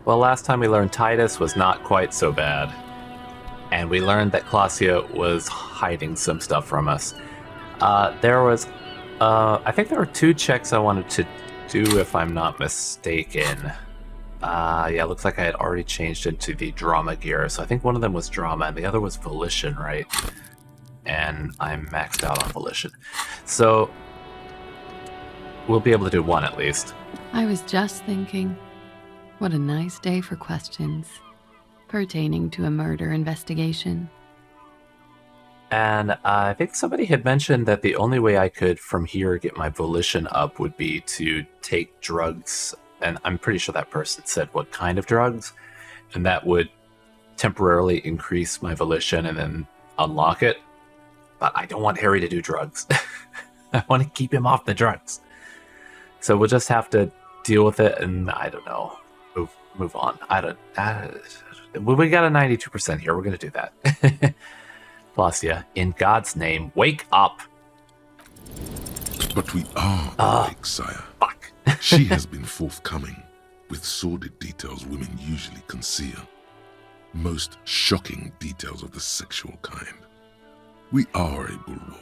Well, last time we learned Titus was not quite so bad. And we learned that Klaasje was hiding some stuff from us. I think there were 2 checks I wanted to do, if I'm not mistaken. Yeah, looks like I had already changed into the drama gear, so I think one of them was drama, and the other was volition, right? And I'm maxed out on volition. So, we'll be able to do one at least. I was just thinking, what a nice day for questions pertaining to a murder investigation. And I think somebody had mentioned that the only way I could, from here, get my volition up would be to take drugs. And I'm pretty sure that person said what kind of drugs. And that would temporarily increase my volition and then unlock it. But I don't want Harry to do drugs. I want to keep him off the drugs. So we'll just have to deal with it and, I don't know, move on. We got a 92% here. We're going to do that. Klaasje, in God's name, wake up! But we are awake, sire. Fuck. She has been forthcoming with sordid details women usually conceal. Most shocking details of the sexual kind. We are a bulwark,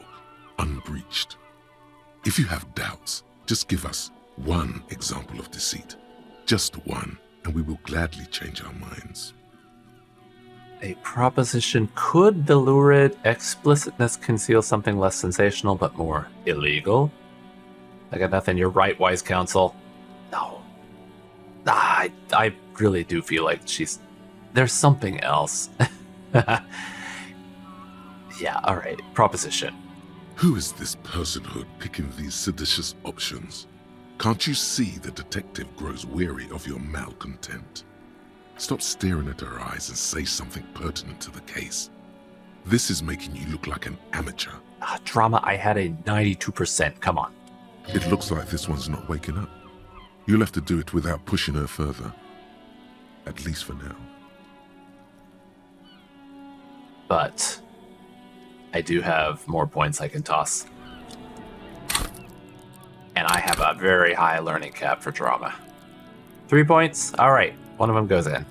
unbreached. If you have doubts, just give us one example of deceit. Just one, and we will gladly change our minds. A proposition: could the lurid explicitness conceal something less sensational but more illegal? I got nothing. You're right, wise counsel. No. I really do feel like there's something else. Yeah, alright. Proposition. Who is this personhood picking these seditious options? Can't you see the detective grows weary of your malcontent? Stop staring at her eyes and say something pertinent to the case. This is making you look like an amateur. Drama, I had a 92%. Come on. It looks like this one's not waking up. You'll have to do it without pushing her further. At least for now. But I do have more points I can toss. And I have a very high learning cap for drama. 3 points? Alright, one of them goes in.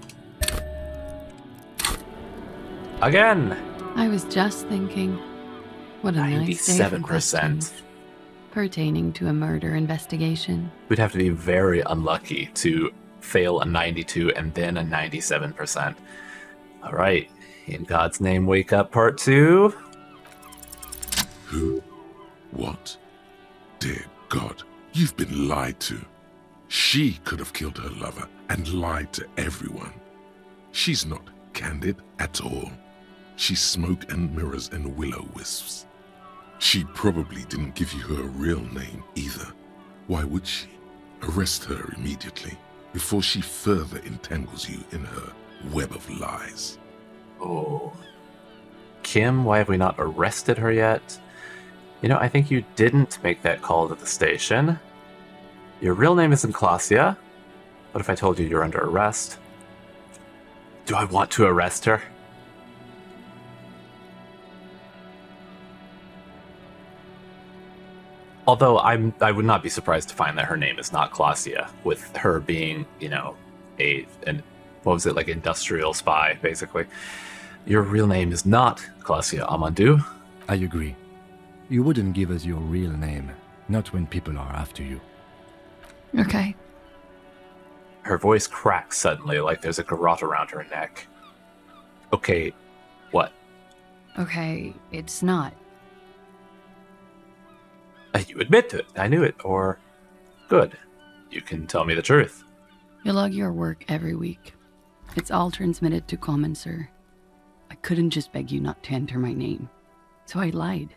Again! I was just thinking, what a nice day for 97%. questions pertaining to a murder investigation. We'd have to be very unlucky to fail a 92 and then a 97%. Alright, in God's name, wake up, part 2. Who? What? Dear God, you've been lied to. She could have killed her lover and lied to everyone. She's not candid at all. She's smoke and mirrors and willow-wisps. She probably didn't give you her real name either. Why would she? Arrest her immediately before she further entangles you in her web of lies. Oh. Kim, why have we not arrested her yet? You know, I think you didn't make that call to the station. Your real name isn't Klaasje. What if I told you you're under arrest? Do I want to arrest her? Although I would not be surprised to find that her name is not Klaasje, with her being, you know, what was it, like industrial spy, basically. Your real name is not Klaasje Amandu. I agree. You wouldn't give us your real name, not when people are after you. Okay. Her voice cracks suddenly, like there's a garrote around her neck. Okay, what? Okay, it's not. You admit to it. I knew it. Or, good. You can tell me the truth. You log your work every week. It's all transmitted to Common, sir. I couldn't just beg you not to enter my name. So I lied.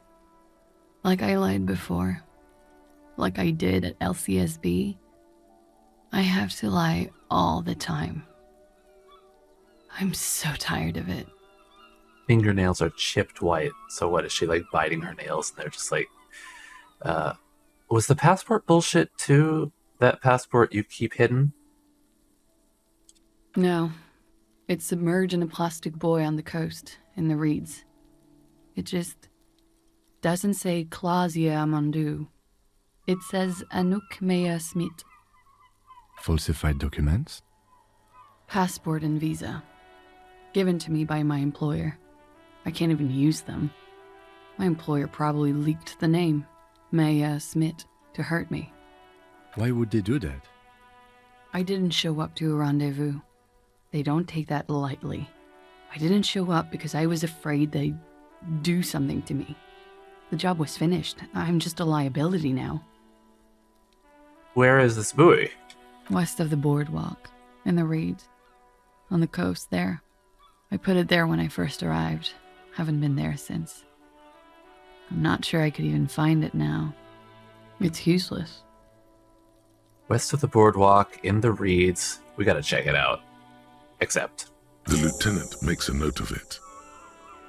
Like I lied before. Like I did at LCSB. I have to lie all the time. I'm so tired of it. Fingernails are chipped white. So what, is she like biting her nails and they're just like... was the passport bullshit too? That passport you keep hidden? No. It's submerged in a plastic buoy on the coast, in the reeds. It just doesn't say Klaasje Amandu. It says Anouk Mea Smit. Falsified documents? Passport and visa. Given to me by my employer. I can't even use them. My employer probably leaked the name, Maya Smith, to hurt me. Why would they do that? I didn't show up to a rendezvous. They don't take that lightly. I didn't show up because I was afraid they'd do something to me. The job was finished. I'm just a liability now. Where is this buoy? West of the boardwalk, in the reeds. On the coast there. I put it there when I first arrived. Haven't been there since. I'm not sure I could even find it now. It's useless. West of the boardwalk, in the reeds. We gotta check it out. Except, The lieutenant makes a note of it.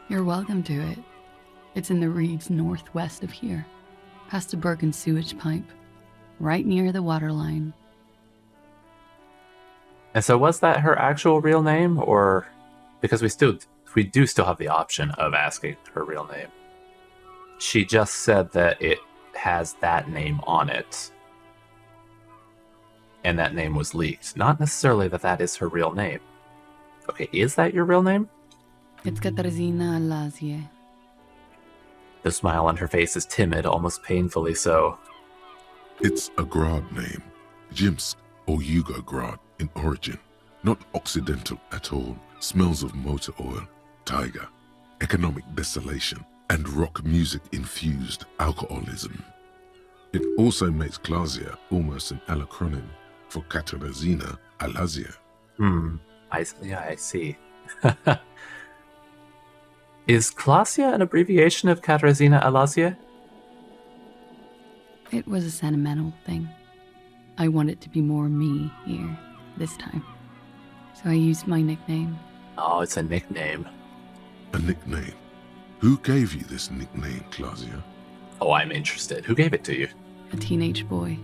You're welcome to it. It's in the reeds northwest of here. Past a broken sewage pipe. Right near the waterline. and so was that her actual real name, or because we do still have the option of asking her real name. She just said that it has that name on it, and that name was leaked. Not necessarily that that is her real name. Okay, is that your real name? It's Katarzyna Elysium. The smile on her face is timid, almost painfully so. It's a Grad name, Jimsk or Yugo-Grad in origin. Not Occidental at all. Smells of motor oil, tiger, economic desolation, and rock music infused alcoholism. It also makes Klaasje almost an acronym for Katarzyna Elysium. I see. Is Klaasje an abbreviation of Katarzyna Elysium? It was a sentimental thing. I wanted to be more me here, this time. So I used my nickname. Oh, it's a nickname. A nickname. Who gave you this nickname, Klaasje? Oh, I'm interested. Who gave it to you? A teenage boy.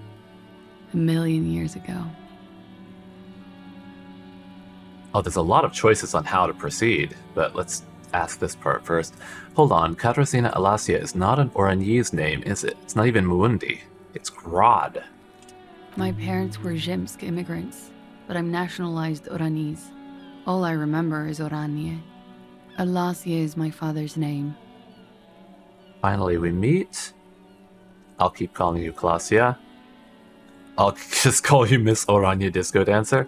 1,000,000 years ago. Oh, there's a lot of choices on how to proceed, but let's ask this part first. Hold on, Katarzyna Elysium is not an Orangese name, is it? It's not even Mundi. It's Grad. My parents were Zemsk immigrants, but I'm nationalized Oranese. All I remember is Oranje. Elysium is my father's name. Finally, we meet. I'll keep calling you Klaasje. I'll just call you Miss Oranje Disco Dancer.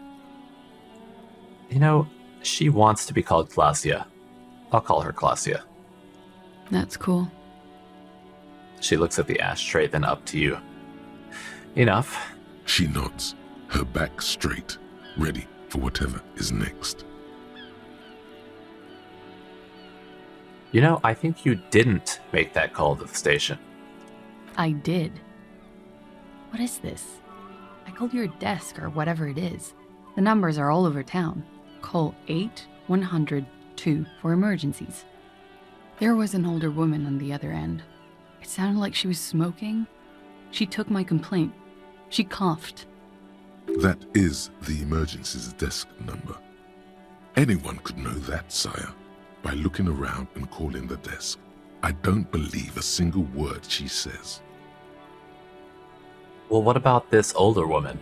You know, she wants to be called Klaasje. I'll call her Klaasje. That's cool. She looks at the ashtray, then up to you. Enough. She nods, her back straight, ready for whatever is next. You know, I think you didn't make that call to the station. I did. What is this? I called your desk or whatever it is. The numbers are all over town. Call 8-100-2 for emergencies. There was an older woman on the other end. It sounded like she was smoking. She took my complaint. She coughed. That is the emergency's desk number. Anyone could know that, sire, by looking around and calling the desk. I don't believe a single word she says. Well, what about this older woman?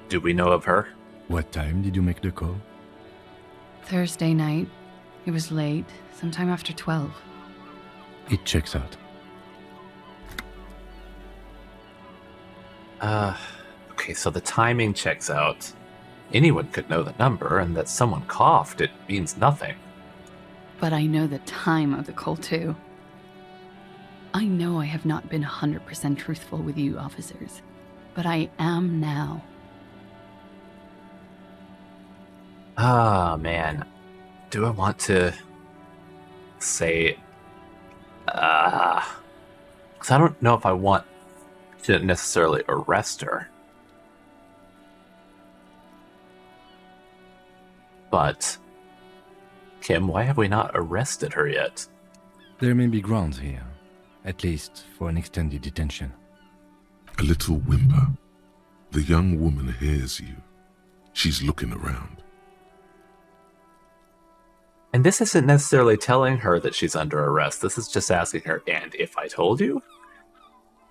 Do we know of her? What time did you make the call? Thursday night. It was late, sometime after 12. It checks out. Okay, so the timing checks out. Anyone could know the number, and that someone coughed, it means nothing. But I know the time of the call, too. I know I have not been 100% truthful with you, officers, but I am now. Ah, man. Do I want to say... Because I don't know if I want to necessarily arrest her. But, Kim, why have we not arrested her yet? There may be grounds here, at least for an extended detention. A little whimper. The young woman hears you. She's looking around. And this isn't necessarily telling her that she's under arrest. This is just asking her, and if I told you?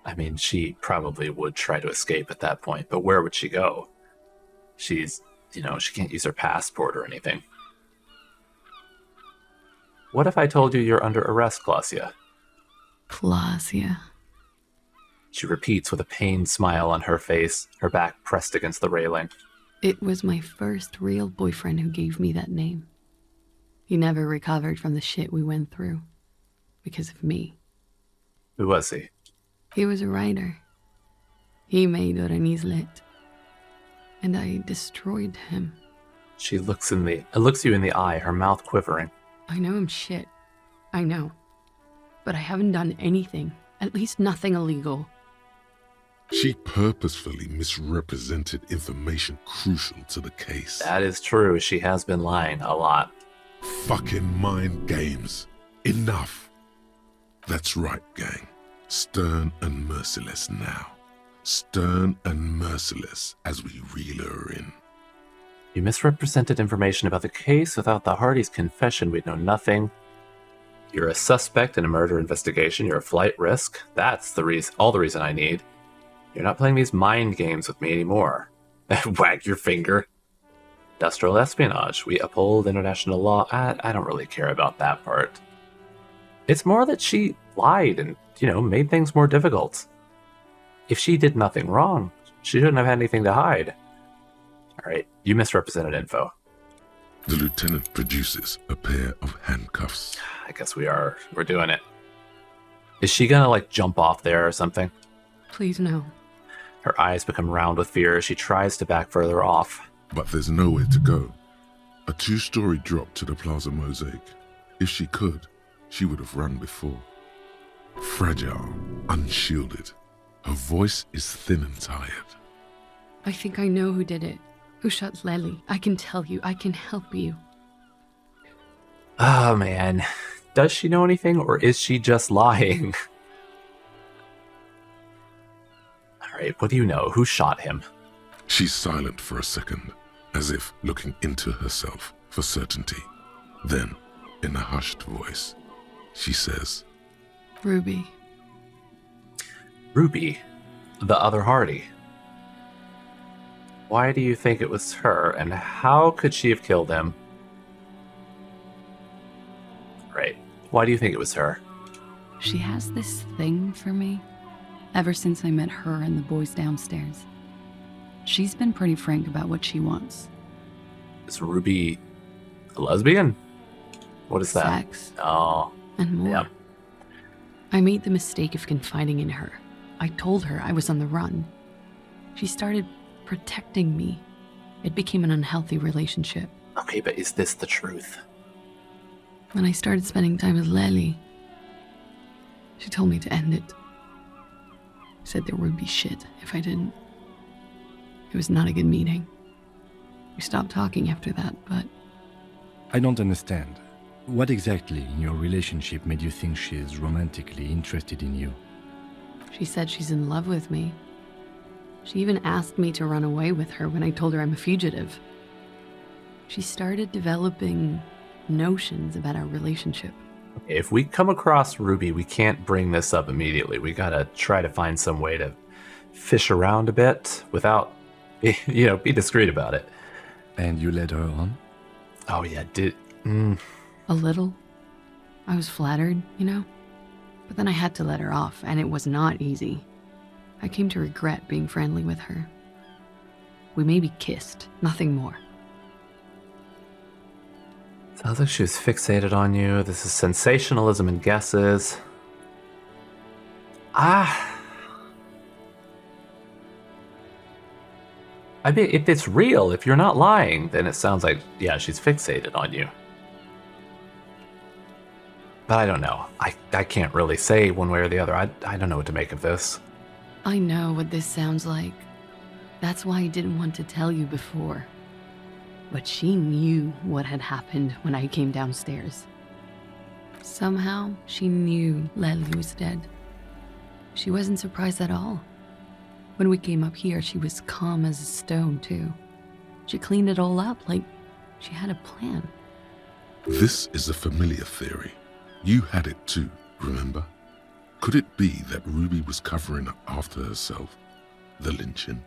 I mean, she probably would try to escape at that point, but where would she go? She's she can't use her passport or anything. What if I told you you're under arrest, Klaasje? Klaasje. She repeats with a pained smile on her face, her back pressed against the railing. It was my first real boyfriend who gave me that name. He never recovered from the shit we went through. Because of me. Who was he? He was a writer. He made Lit. And I destroyed him. She looks you in the eye, her mouth quivering. I know I'm shit. I know. But I haven't done anything. At least nothing illegal. She purposefully misrepresented information crucial to the case. That is true. She has been lying a lot. Fucking mind games. Enough. That's right, gang. Stern and merciless now. Stern and merciless as we reel her in. You misrepresented information about the case. Without the Hardie's confession, we'd know nothing. You're a suspect in a murder investigation. You're a flight risk. That's all the reason I need. You're not playing these mind games with me anymore. Wag your finger. Industrial espionage. We uphold international law. I don't really care about that part. It's more that she lied and, made things more difficult. If she did nothing wrong, she shouldn't have had anything to hide. All right, you misrepresented info. The lieutenant produces a pair of handcuffs. I guess we're doing it. Is she gonna, jump off there or something? Please no. Her eyes become round with fear as she tries to back further off. But there's nowhere to go. A 2-story drop to the Plaza Mosaic. If she could, she would have run before. Fragile, unshielded. Her voice is thin and tired. I think I know who did it. Who shot Lely. I can tell you. I can help you. Oh, man. Does she know anything, or is she just lying? All right, what do you know? Who shot him? She's silent for a second, as if looking into herself for certainty. Then, in a hushed voice, she says, Ruby. Ruby, the other Hardie. Why do you think it was her, and how could she have killed him? Right. Why do you think it was her? She has this thing for me. Ever since I met her and the boys downstairs. She's been pretty frank about what she wants. Is Ruby a lesbian? What is that? Sex. Oh. And more. Yep. I made the mistake of confiding in her. I told her I was on the run. She started protecting me. It became an unhealthy relationship. Okay, but is this the truth? When I started spending time with Lely, she told me to end it. Said there would be shit if I didn't. It was not a good meeting. We stopped talking after that, but... I don't understand. What exactly in your relationship made you think she is romantically interested in you? She said she's in love with me. She even asked me to run away with her when I told her I'm a fugitive. She started developing notions about our relationship. Okay, if we come across Ruby, we can't bring this up immediately. We gotta try to find some way to fish around a bit without, be discreet about it. And you led her on? Oh yeah, A little. I was flattered, But then I had to let her off, and it was not easy. I came to regret being friendly with her. We maybe kissed, nothing more. Sounds like she was fixated on you. This is sensationalism and guesses. I mean, if it's real, if you're not lying, then it sounds like, yeah, she's fixated on you. But I don't know. I can't really say one way or the other. I don't know what to make of this. I know what this sounds like. That's why I didn't want to tell you before. But she knew what had happened when I came downstairs. Somehow, she knew Lely was dead. She wasn't surprised at all. When we came up here, she was calm as a stone, too. She cleaned it all up like she had a plan. This is a familiar theory. You had it too, remember? Could it be that Ruby was covering up after herself, the lynching?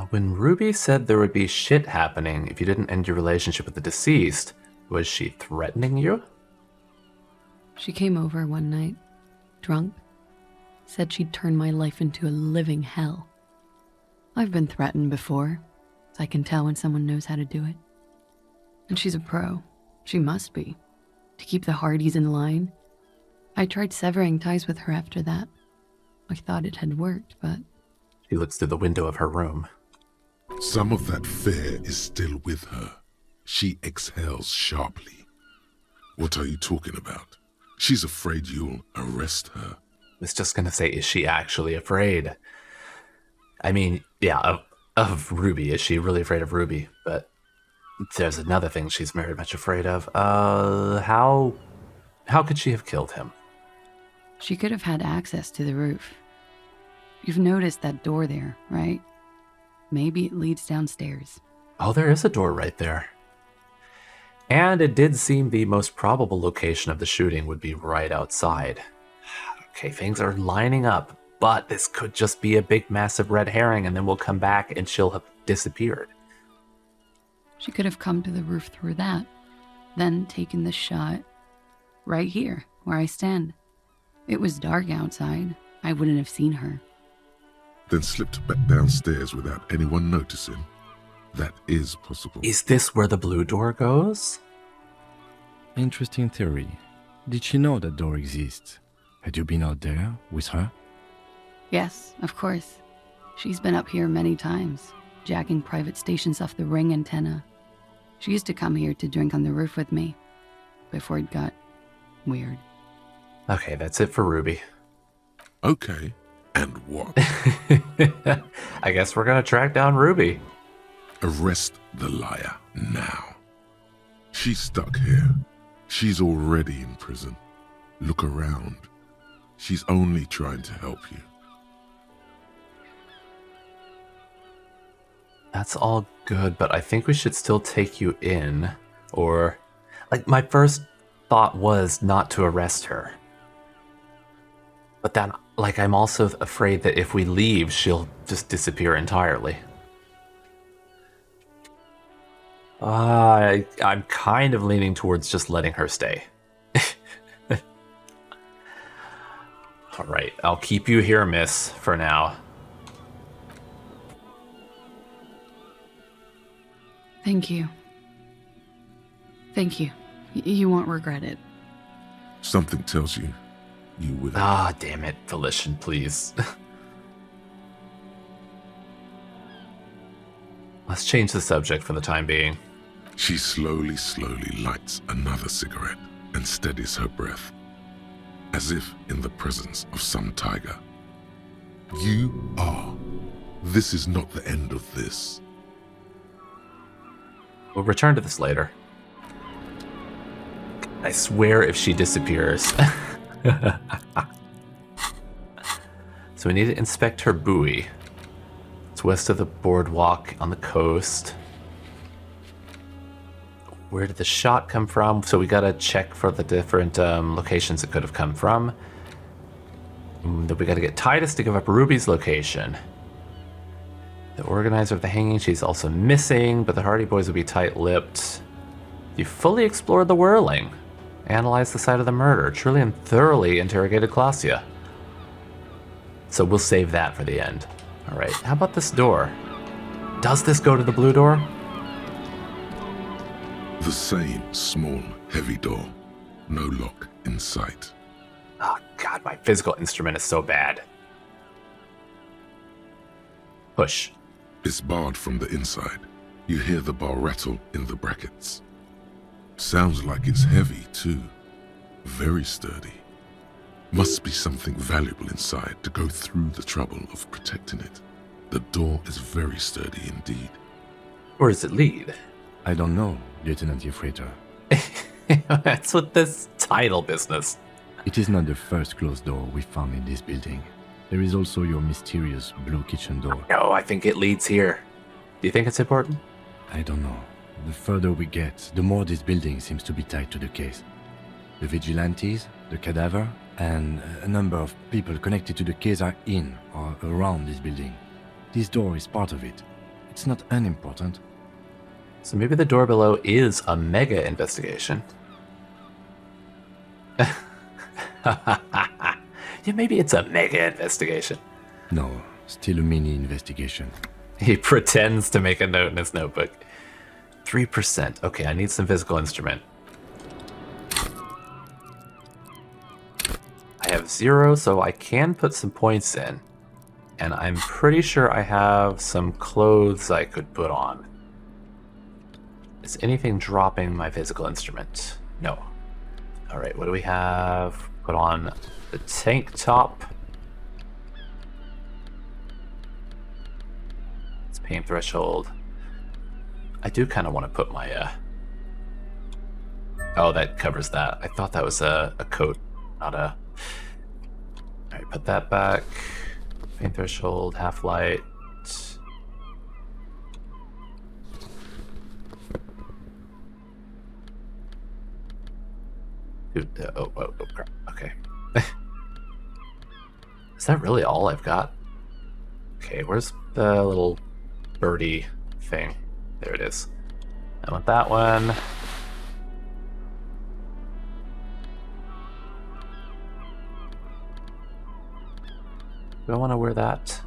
When Ruby said there would be shit happening if you didn't end your relationship with the deceased, was she threatening you? She came over one night, drunk, said she'd turn my life into a living hell. I've been threatened before, so I can tell when someone knows how to do it. And she's a pro. She must be. To keep the Hardies in line. I tried severing ties with her after that. I thought it had worked, but... She looks through the window of her room. Some of that fear is still with her. She exhales sharply. What are you talking about? She's afraid you'll arrest her. I was just gonna say, is she actually afraid? I mean, yeah, of Ruby. Is she really afraid of Ruby? But there's another thing she's very much afraid of. How could she have killed him? She could have had access to the roof. You've noticed that door there, right? Maybe it leads downstairs. Oh, there is a door right there. And it did seem the most probable location of the shooting would be right outside. Okay, things are lining up, but this could just be a big, massive red herring, and then we'll come back and she'll have disappeared. She could have come to the roof through that, then taken the shot right here, where I stand. It was dark outside. I wouldn't have seen her. Then slipped back downstairs without anyone noticing. That is possible. Is this where the blue door goes? Interesting theory. Did she know that door exists? Had you been out there with her? Yes, of course. She's been up here many times, jacking private stations off the ring antenna. She used to come here to drink on the roof with me, before it got weird. Okay, that's it for Ruby. Okay, and what? I guess we're gonna track down Ruby. Arrest the liar now. She's stuck here. She's already in prison. Look around. She's only trying to help you. That's all good, but I think we should still take you in. Or, like, my first thought was not to arrest her. But then, like, I'm also afraid that if we leave, she'll just disappear entirely. I'm kind of leaning towards just letting her stay. All right, I'll keep you here, miss, for now. Thank you. Thank you. You won't regret it. Something tells you you will. Ah, damn it, Volition, please. Let's change the subject for the time being. She slowly lights another cigarette and steadies her breath, as if in the presence of some tiger. You are. This is not the end of this. We'll return to this later. I swear if she disappears. So we need to inspect her buoy. It's west of the boardwalk on the coast. Where did the shot come from? So we gotta check for the different locations it could have come from. Then we gotta get Titus to give up Ruby's location. The organizer of the hanging, she's also missing, but the Hardie Boys will be tight-lipped. You fully explored the whirling. Analyzed the site of the murder. Truly and thoroughly interrogated Klaasje. So we'll save that for the end. Alright, how about this door? Does this go to the blue door? The same small, heavy door. No lock in sight. Oh god, my physical instrument is so bad. Push. It's barred from the inside. You hear the bar rattle in the brackets. Sounds like it's heavy, too. Very sturdy. Must be something valuable inside to go through the trouble of protecting it. The door is very sturdy indeed. Where does it lead? I don't know, Lieutenant Yefreiter. That's what this title business. It is not the first closed door we found in this building. There is also your mysterious blue kitchen door. No, I think it leads here. Do you think it's important? I don't know. The further we get, the more this building seems to be tied to the case. The vigilantes, the cadaver, and a number of people connected to the case are in or around this building. This door is part of it. It's not unimportant. So maybe the door below is a mega investigation. Yeah, maybe it's a mega investigation. No, still a mini investigation. He pretends to make a note in his notebook. 3%. Okay, I need some physical instrument. I have 0, so I can put some points in. And I'm pretty sure I have some clothes I could put on. Is anything dropping my physical instrument? No. Alright, what do we have? Put on the tank top. It's pain threshold. I do kind of want to put my, Oh, that covers that. I thought that was a coat, not a... Alright, put that back. Pain threshold, half light. Dude, oh, crap. Okay. Is that really all I've got? Okay, where's the little birdie thing? There it is. I want that one. Do I want to wear that?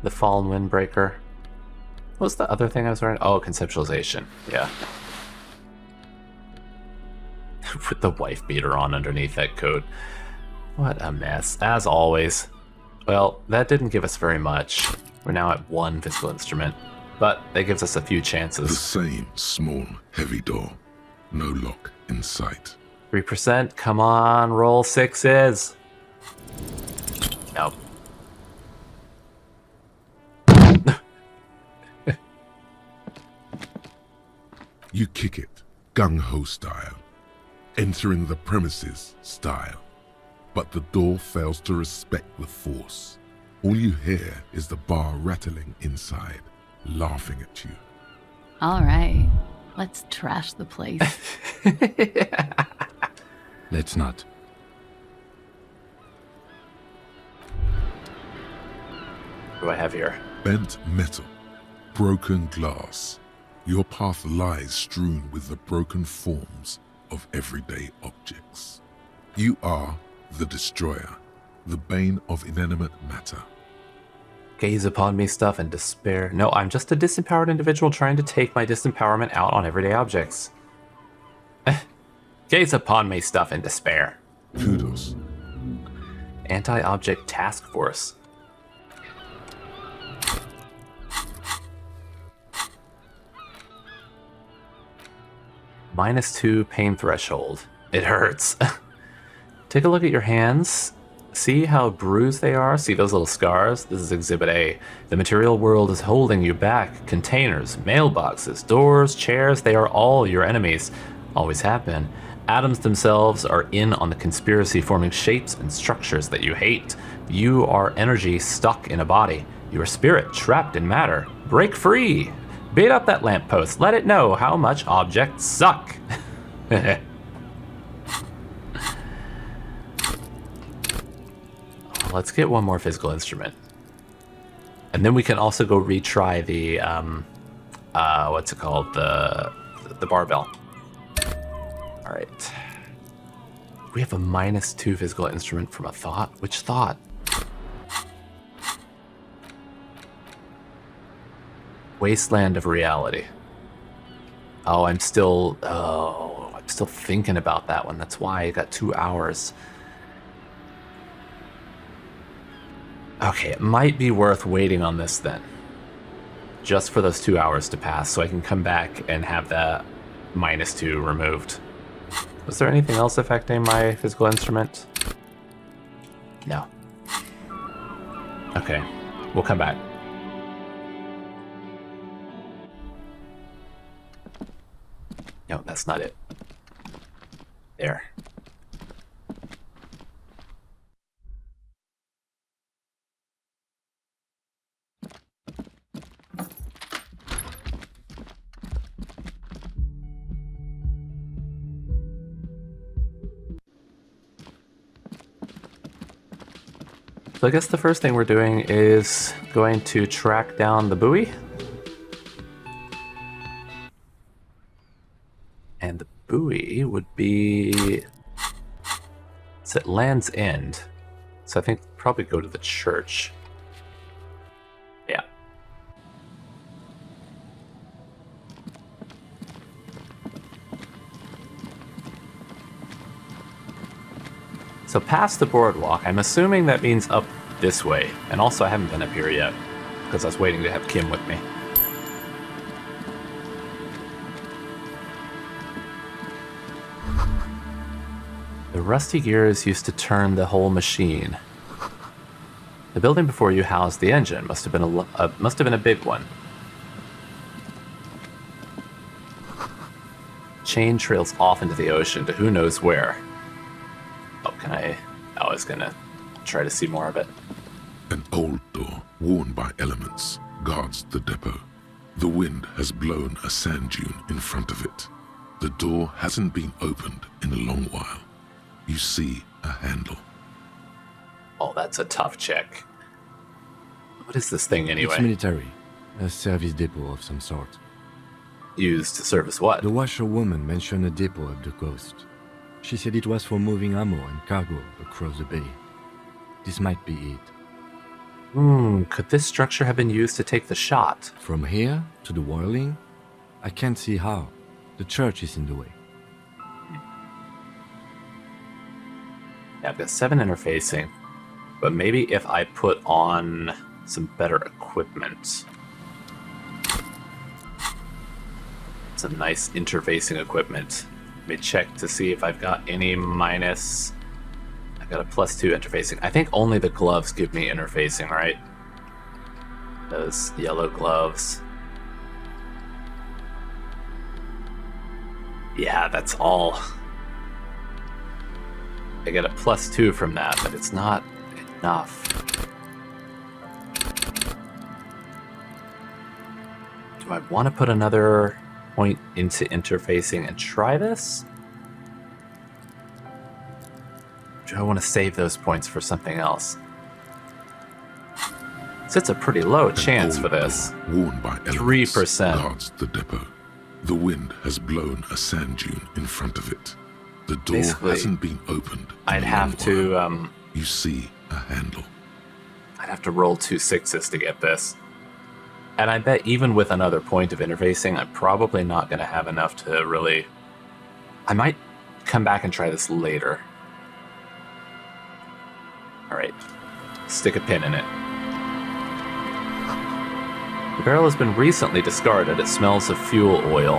The Fallen Windbreaker. What was the other thing I was wearing? Oh, conceptualization. Yeah. With the wife beater on underneath that coat. What a mess. As always. Well, that didn't give us very much. We're now at 1 physical instrument. But that gives us a few The chances. same small, heavy door. No lock in sight. 3%. Come on, roll 6s. Nope. You kick it, gung-ho style. Entering the premises style. But the door fails to respect the force. All you hear is the bar rattling inside, laughing at you. All right, let's trash the place. Let's not. What do I have here? Bent metal, broken glass. Your path lies strewn with the broken forms of everyday objects. You are the destroyer, the bane of inanimate matter. Gaze upon me stuff and despair. No, I'm just a disempowered individual trying to take my disempowerment out on everyday objects. Gaze upon me stuff and despair. Kudos. Anti-object task force. -2 pain threshold. It hurts. Take a look at your hands. See how bruised they are? See those little scars? This is Exhibit A. The material world is holding you back. Containers, mailboxes, doors, chairs, they are all your enemies. Always have been. Atoms themselves are in on the conspiracy, forming shapes and structures that you hate. You are energy stuck in a body. You are spirit trapped in matter. Break free! Beat up that lamppost. Let it know how much objects suck. Let's get one more physical instrument. And then we can also go retry the, what's it called? The barbell. All right. We have a -2 physical instrument from a thought. Which thought? Wasteland of reality. Oh, I'm still thinking about that one. That's why I got 2 hours. Okay, it might be worth waiting on this then. Just for those 2 hours to pass so I can come back and have that -2 removed. Was there anything else affecting my physical instrument? No. Okay, we'll come back. No, that's not it. There. So I guess the first thing we're doing is going to track down the buoy And the buoy would be... It's at Land's End. So I think probably go to the church. Yeah. So past the boardwalk, I'm assuming that means up this way. And also I haven't been up here yet, because I was waiting to have Kim with me. The rusty gears used to turn the whole machine. The building before you housed the engine. Must have been a big one. Chain trails off into the ocean to who knows where. Oh, can I... I was gonna try to see more of it. An old door, worn by elements, guards the depot. The wind has blown a sand dune in front of it. The door hasn't been opened in a long while. You see a handle. Oh, that's a tough check. What is this thing anyway? It's military. A service depot of some sort. Used to service what? The washerwoman mentioned a depot up the coast. She said it was for moving ammo and cargo across the bay. This might be it. Could this structure have been used to take the shot? From here to the whirling? I can't see how. The church is in the way. Yeah, I've got 7 interfacing. But maybe if I put on some better equipment. Some nice interfacing equipment. Let me check to see if I've got any minus... I've got a +2 interfacing. I think only the gloves give me interfacing, right? Those yellow gloves. Yeah, that's all. I get a +2 from that, but it's not enough. Do I want to put another point into interfacing and try this? Do I want to save those points for something else? So it's a pretty low chance for this. Worn by 3%. Guards the depot. The wind has blown a sand dune in front of it. The door Basically, hasn't been opened. I'd have to You see a handle. I'd have to roll 2 6s to get this. And I bet even with another point of interfacing, I'm probably not going to have enough to really... I might come back and try this later. Alright. Stick a pin in it. The barrel has been recently discarded. It smells of fuel oil.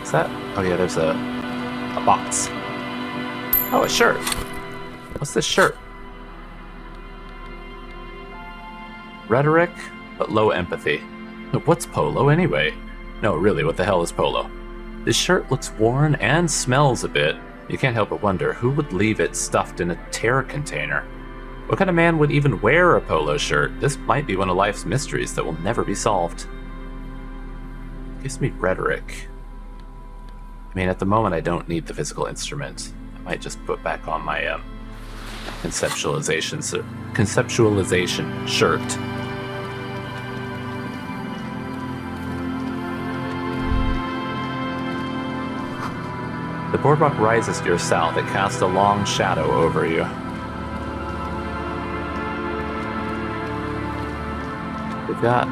Is that... Oh yeah, there's a box. Oh, a shirt. What's this shirt? Rhetoric, but low empathy. What's polo anyway? No, really, what the hell is polo? This shirt looks worn and smells a bit. You can't help but wonder who would leave it stuffed in a tear container. What kind of man would even wear a polo shirt? This might be one of life's mysteries that will never be solved. Gives me rhetoric. I mean, at the moment, I don't need the physical instrument. I might just put back on my conceptualization shirt. The boardwalk rises to your south. It casts a long shadow over you. We've got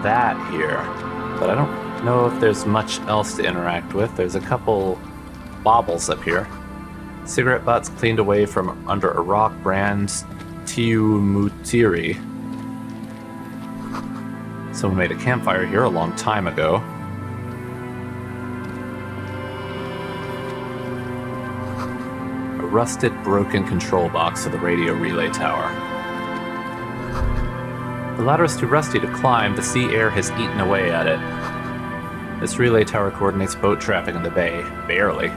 that here, but I don't know if there's much else to interact with. There's a couple baubles up here. Cigarette butts cleaned away from under a rock brand Tiumutiri. Someone made a campfire here a long time ago. A rusted, broken control box of the radio relay tower. The ladder is too rusty to climb. The sea air has eaten away at it. This relay tower coordinates boat traffic in the bay. Barely.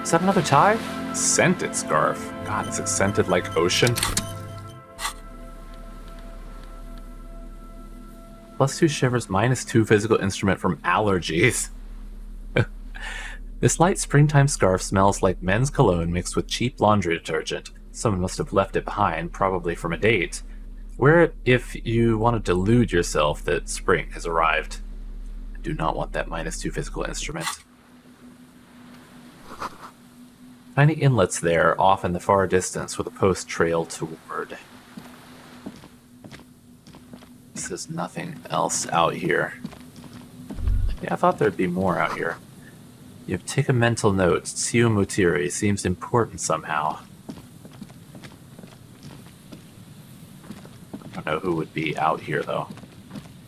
Is that another tie? Scented scarf. God, is it scented like ocean? +2 shivers, -2 physical instrument from allergies. This light springtime scarf smells like men's cologne mixed with cheap laundry detergent. Someone must have left it behind, probably from a date. Wear it if you want to delude yourself that spring has arrived. I do not want that -2 physical instrument. Tiny inlets there, off in the far distance, with a post trail toward. There's nothing else out here. Yeah, I thought there'd be more out here. You have take a mental note. Tsio Mutiri seems important somehow. I don't know who would be out here, though.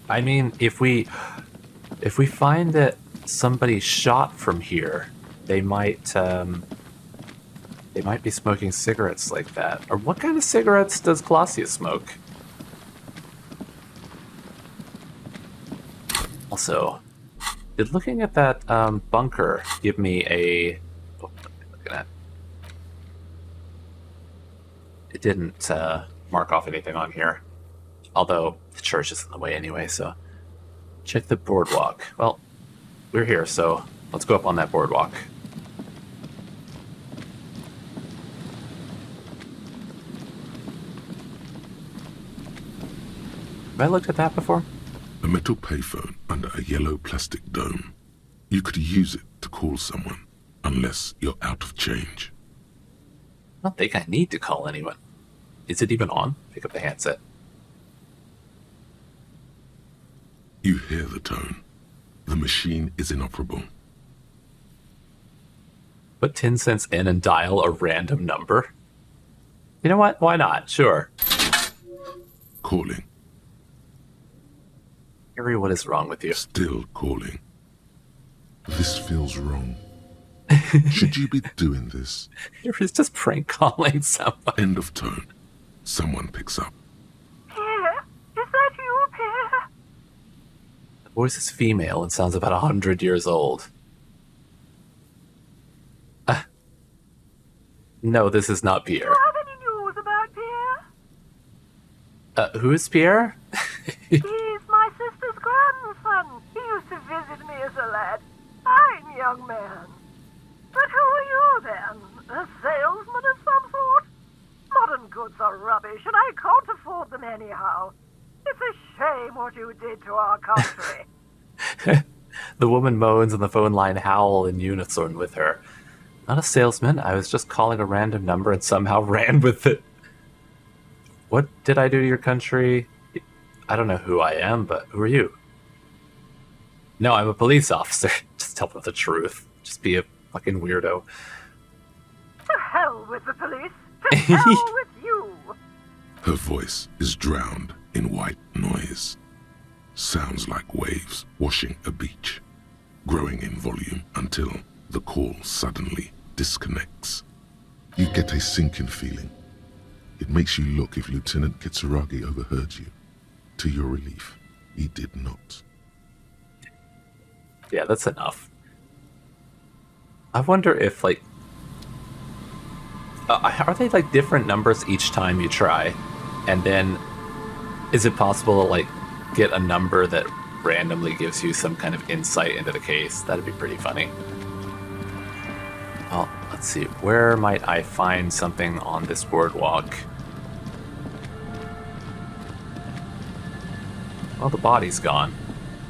I mean, if we find that somebody shot from here, they might be smoking cigarettes like that. Or what kind of cigarettes does Klaasje smoke? Also, did looking at that bunker give me a... Oh, what am I looking at? It didn't mark off anything on here. Although, the church is in the way anyway, so... Check the boardwalk. Well, we're here, so let's go up on that boardwalk. Have I looked at that before? A metal payphone under a yellow plastic dome. You could use it to call someone, unless you're out of change. I don't think I need to call anyone. Is it even on? Pick up the handset. You hear the tone. The machine is inoperable. Put 10 cents in and dial a random number. You know what? Why not? Sure. Calling. Harry, what is wrong with you? Still calling. This feels wrong. Should you be doing this? Harry's just prank calling someone. End of tone. Someone picks up. Pierre? Is that you, Pierre? The voice is female and sounds about 100 years old. No, this is not Do Pierre. you have any news about Pierre? Who is Pierre? He's my sister's grandson. He used to visit me as a lad. Fine young man. But who are you, then? A salesman of some sort? Modern goods are rubbish, and I can't afford them anyhow. It's a shame what you did to our country. The woman moans and the phone line howl in unison with her. Not a salesman. I was just calling a random number and somehow ran with it. What did I do to your country? I don't know who I am, but who are you? No, I'm a police officer. Just tell them the truth. Just be a fucking weirdo. To hell with the police. To hell with you. Her voice is drowned in white noise. Sounds like waves washing a beach, growing in volume until the call suddenly disconnects. You get a sinking feeling. It makes you look if Lieutenant Kitsuragi overheard you. To your relief, he did not. Yeah, that's enough. I wonder if, like... are they, like, different numbers each time you try? And then, is it possible to, like, get a number that randomly gives you some kind of insight into the case? That'd be pretty funny. Well, let's see. Where might I find something on this boardwalk? Well, the body's gone.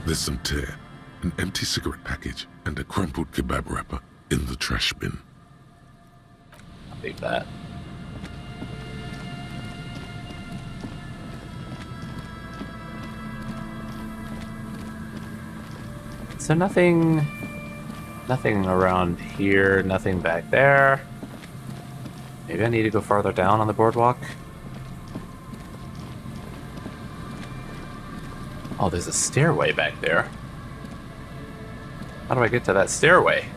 There's some tear, an empty cigarette package, and a crumpled kebab wrapper in the trash bin. I'll leave that. So nothing around here, nothing back there. Maybe I need to go farther down on the boardwalk. Oh, there's a stairway back there. How do I get to that stairway?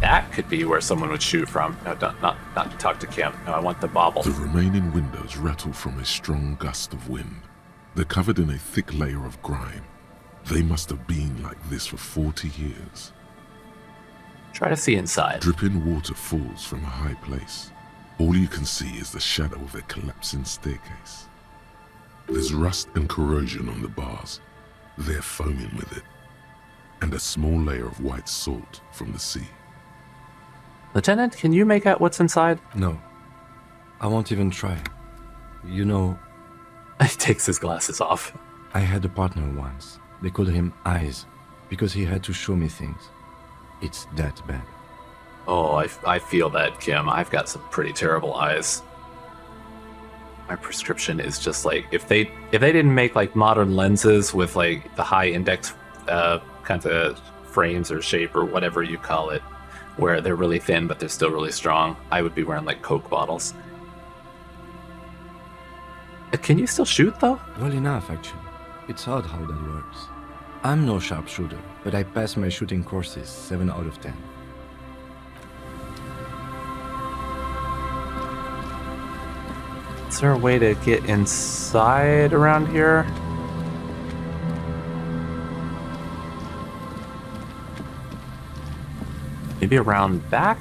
That could be where someone would shoot from. No, not talk to Kim. No, I want the bauble. The remaining windows rattle from a strong gust of wind. They're covered in a thick layer of grime. They must have been like this for 40 years. Try to see inside. Dripping water falls from a high place. All you can see is the shadow of a collapsing staircase. There's rust and corrosion on the bars. They're foaming with it. And a small layer of white salt from the sea. Lieutenant, can you make out what's inside? No. I won't even try. You know, He takes his glasses off. I had a partner once. They called him Eyes, because he had to show me things. It's that bad. Oh, I feel that, Kim. I've got some pretty terrible eyes. My prescription is just like, if they didn't make like modern lenses with like the high index kinds of frames or shape or whatever you call it, where they're really thin but they're still really strong, I would be wearing like Coke bottles. Can you still shoot though? Well enough, actually. It's odd how that works. I'm no sharpshooter, but I passed my shooting courses 7 out of 10. Is there a way to get inside around here? Maybe around back?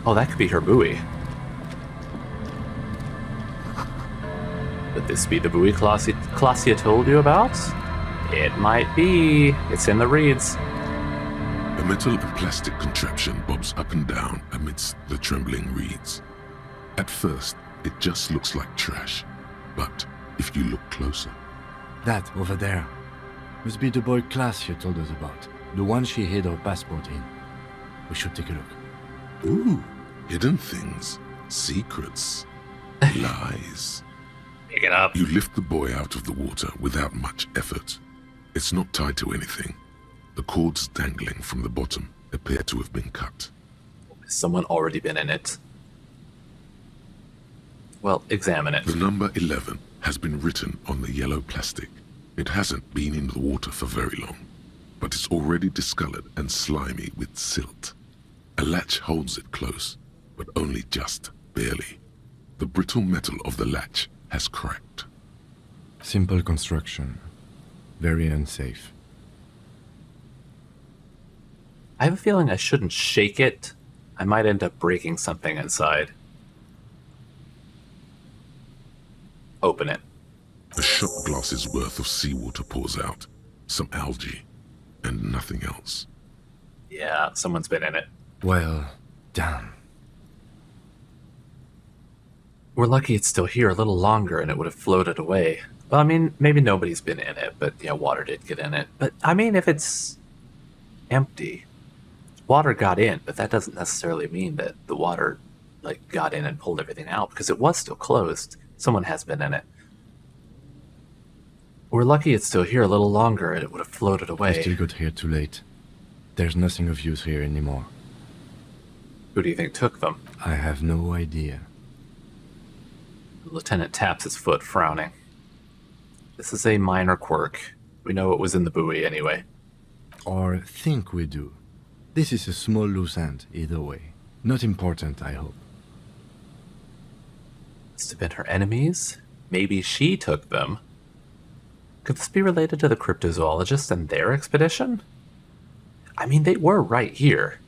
Oh, that could be her buoy. Could this be the buoy Klaasje told you about? It might be. It's in the reeds. A metal and plastic contraption bobs up and down amidst the trembling reeds. At first, it just looks like trash, but if you look closer, That over there must be the boy Klaasje told us about. The one she hid her passport in. We should take a look. ooh, hidden things, secrets, lies. Pick it up. You lift the boy out of the water without much effort. It's not tied to anything. The cords dangling from the bottom appear to have been cut. Has someone already been in it? Well, examine it. The number 11 has been written on the yellow plastic. It hasn't been in the water for very long, but it's already discolored and slimy with silt. A latch holds it close, but only just barely. The brittle metal of the latch has cracked. Simple construction. Very unsafe. I have a feeling I shouldn't shake it. I might end up breaking something inside. Open it. A shot glass's worth of seawater pours out, some algae, and nothing else. Yeah, someone's been in it. Well, damn. We're lucky it's still here a little longer and it would have floated away. Well, I mean, maybe nobody's been in it, but yeah, water did get in it. But, I mean, if it's empty, water got in, but that doesn't necessarily mean that the water, like, got in and pulled everything out, because it was still closed. Someone has been in it. We're lucky it's still here a little longer and it would have floated I away. still got here too late. There's nothing of use here anymore. Who do you think took them? I have no idea. The lieutenant taps his foot, frowning. This is a minor quirk. We know it was in the buoy anyway. Or think we do. This is a small loose end, either way. Not important, I hope. Must have been her enemies. Maybe she took them. Could this be related to the cryptozoologists and their expedition? I mean, they were right here.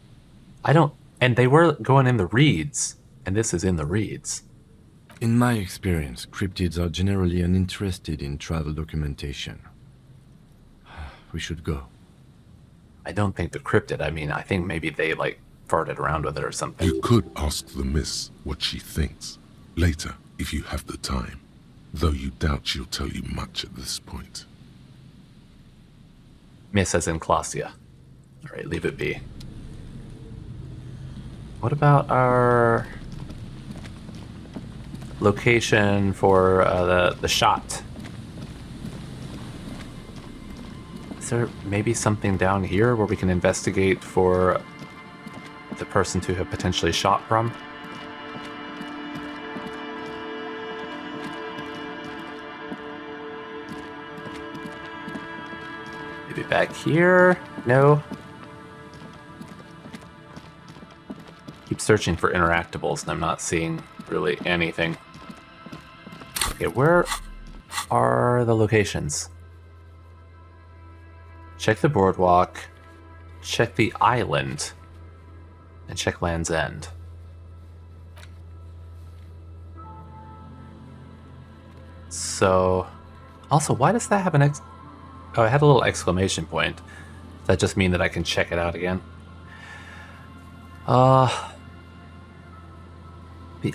And they were going in the reeds, and this is in the reeds. In my experience, cryptids are generally uninterested in travel documentation. We should go. I don't think the cryptid, I think maybe they, like, farted around with it or something. You could ask the miss what she thinks, later, if you have the time, though you doubt she'll tell you much at this point. Miss as in Klaasje. Alright, leave it be. What about our location for the shot? Is there maybe something down here where we can investigate for the person to have potentially shot from? Maybe back here? No. Keep searching for interactables and I'm not seeing really anything. Okay, where are the locations? Check the boardwalk, check the island, and check Land's End. So, also, why does that have an Oh, I had a little exclamation point. Does that just mean that I can check it out again? The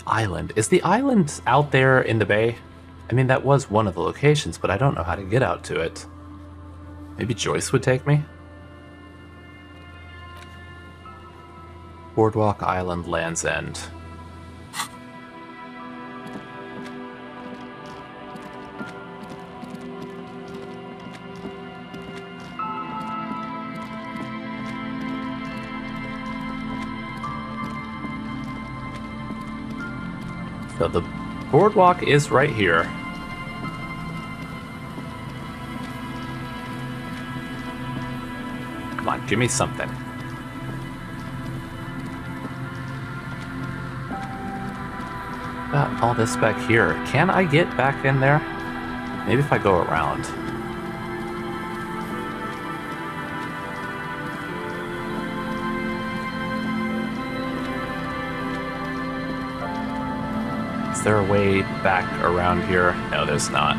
island. Is the island out there in the bay? I mean, that was one of the locations, but I don't know how to get out to it. Maybe Joyce would take me? Boardwalk Island, Land's End. So the boardwalk is right here. Come on, give me something. Got all this back here. Can I get back in there? Maybe if I go around. Is there a way back around here? No, there's not.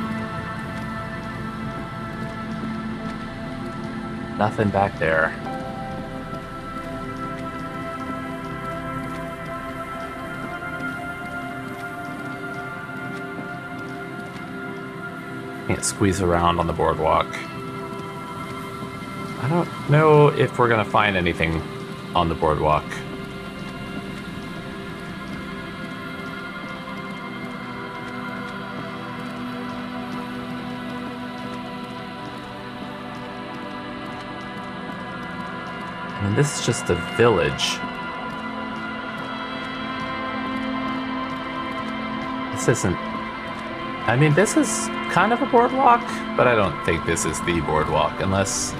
Nothing back there. Can't squeeze around on the boardwalk. I don't know if we're gonna find anything on the boardwalk. And this is just a village. This isn't... I mean, this is kind of a boardwalk, but I don't think this is the boardwalk, unless...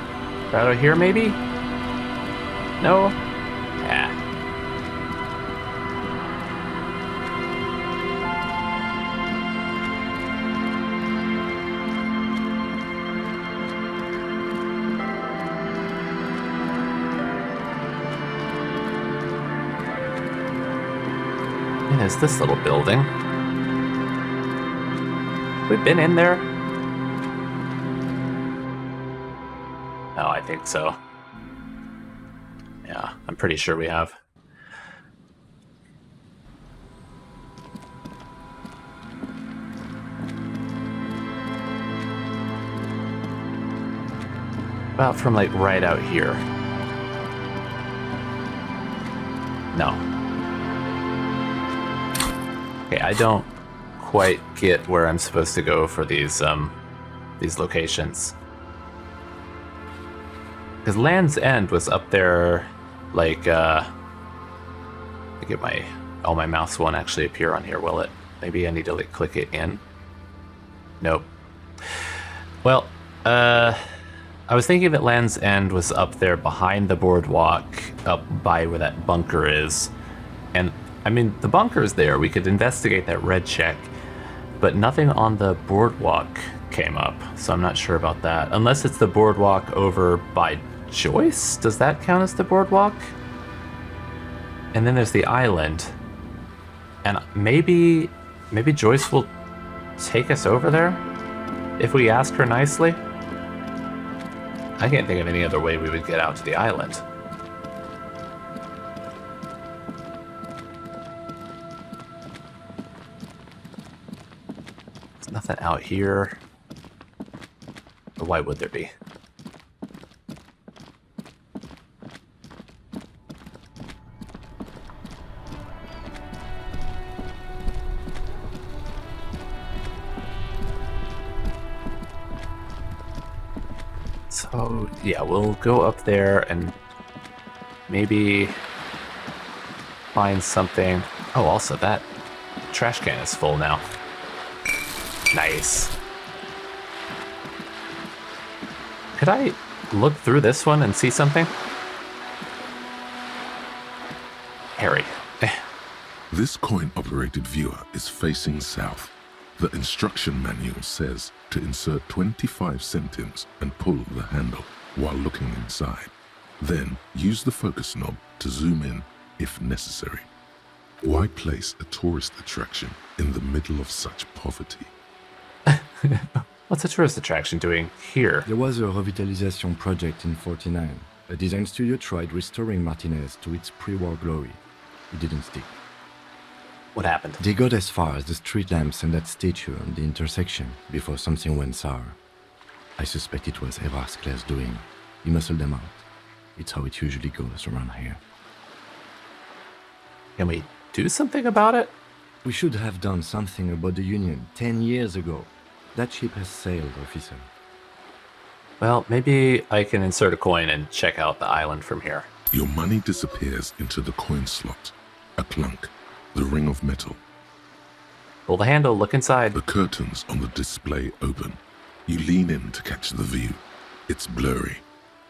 right over here, maybe? No? Yeah. And there's this little building. We've been in there? Oh, I think so. Yeah, I'm pretty sure we have. About from like right out here. No. Okay, I don't quite get where I'm supposed to go for these locations. Because Land's End was up there, like, I get my mouse won't actually appear on here, will it? Maybe I need to like click it in. Nope. Well, I was thinking that Land's End was up there behind the boardwalk, up by where that bunker is. And I mean, the bunker's there. We could investigate that red check, but nothing on the boardwalk came up, so I'm not sure about that. Unless it's the boardwalk over by Joyce? Does that count as the boardwalk? And then there's the island. And maybe Joyce will take us over there? If we ask her nicely? I can't think of any other way we would get out to the island. There's nothing out here. Or why would there be? So, yeah, we'll go up there and maybe find something. Oh, also that trash can is full now. Nice. Could I look through this one and see something? Harry. This coin-operated viewer is facing south. The instruction manual says to insert 25 centimes and pull the handle while looking inside. Then use the focus knob to zoom in if necessary. Why place a tourist attraction in the middle of such poverty? What's a tourist attraction doing here? There was a revitalization project in 49. A design studio tried restoring Martinez to its pre-war glory. It didn't stick. What happened? They got as far as the street lamps and that statue on the intersection before something went sour. I suspect it was Everard's Claire's doing. He muscled them out. It's how it usually goes around here. Can we do something about it? We should have done something about the Union 10 years ago. That ship has sailed, officer. Well, maybe I can insert a coin and check out the island from here. Your money disappears into the coin slot. A clunk. The ring of metal. Pull the handle, look inside. The curtains on the display open. You lean in to catch the view. It's blurry.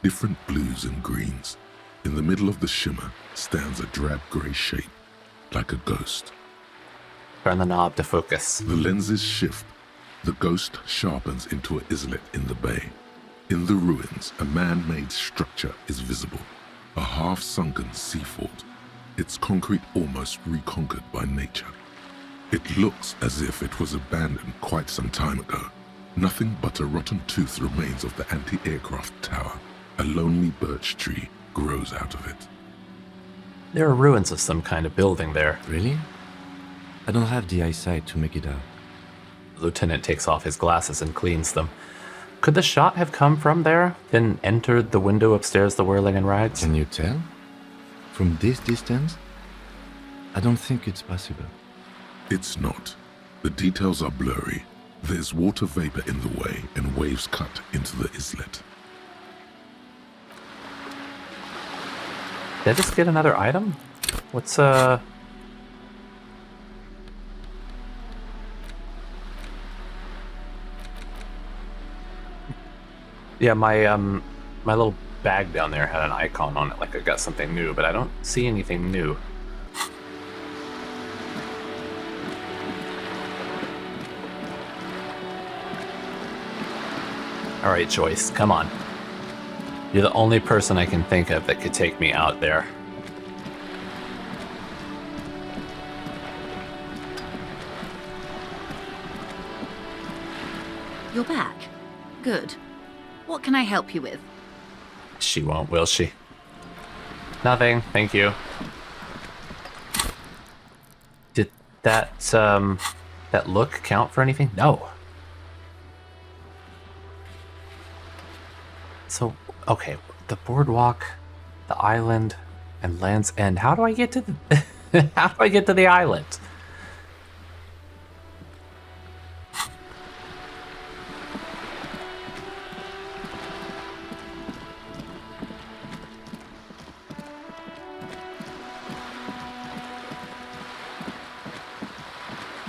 Different blues and greens. In the middle of the shimmer stands a drab grey shape, like a ghost. Turn the knob to focus. The lenses shift. The ghost sharpens into an islet in the bay. In the ruins, a man-made structure is visible. A half-sunken sea fort. Its concrete almost reconquered by nature. It looks as if it was abandoned quite some time ago. Nothing but a rotten tooth remains of the anti-aircraft tower. A lonely birch tree grows out of it. There are ruins of some kind of building there. Really? I don't have the eyesight to make it out. The lieutenant takes off his glasses and cleans them. Could the shot have come from there, then entered the window upstairs the whirling and rags? Can you tell? From this distance? I don't think it's possible. It's not. The details are blurry. There's water vapor in the way and waves cut into the islet. Did I just get another item? What's Yeah, my little bag down there had an icon on it, like I got something new, but I don't see anything new. All right, Joyce, come on. You're the only person I can think of that could take me out there. You're back. Good. What can I help you with? She won't, will she? Nothing, thank you. Did that look count for anything? No. So, okay, the boardwalk, the island, and Land's End. How do I get to the how do I get to the island?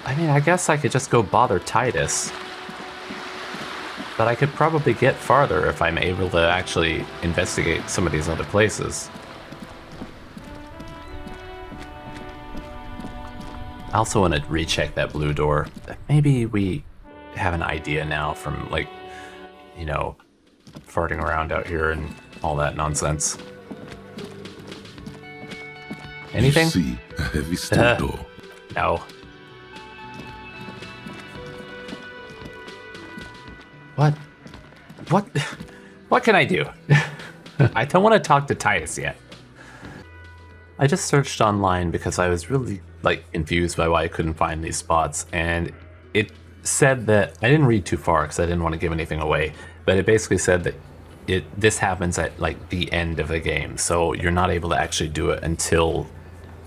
I mean, I guess I could just go bother Titus. But I could probably get farther if I'm able to actually investigate some of these other places. I also want to recheck that blue door. Maybe we have an idea now from, like, you know, farting around out here and all that nonsense. Anything? You see a heavy steel door. No. What can I do? I don't want to talk to Titus yet. I just searched online because I was really, like, confused by why I couldn't find these spots, and it said that, I didn't read too far because I didn't want to give anything away, but it basically said that this happens at, like, the end of the game, so you're not able to actually do it until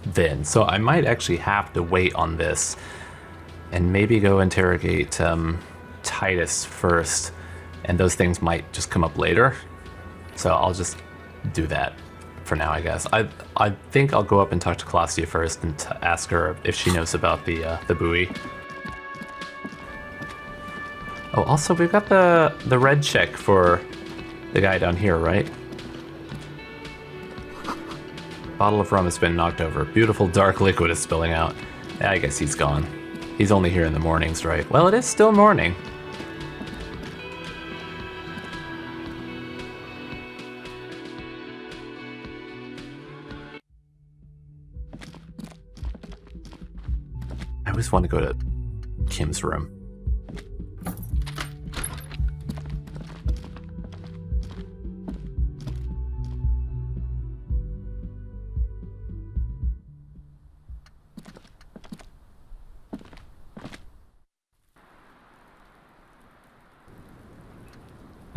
then. So I might actually have to wait on this and maybe go interrogate Titus first, and those things might just come up later. So I'll just do that for now, I guess. I think I'll go up and talk to Klaasje first and ask her if she knows about the buoy. Oh, also we've got the red check for the guy down here, right? Bottle of rum has been knocked over. Beautiful dark liquid is spilling out. I guess he's gone. He's only here in the mornings, right? Well, it is still morning. I always want to go to Kim's room.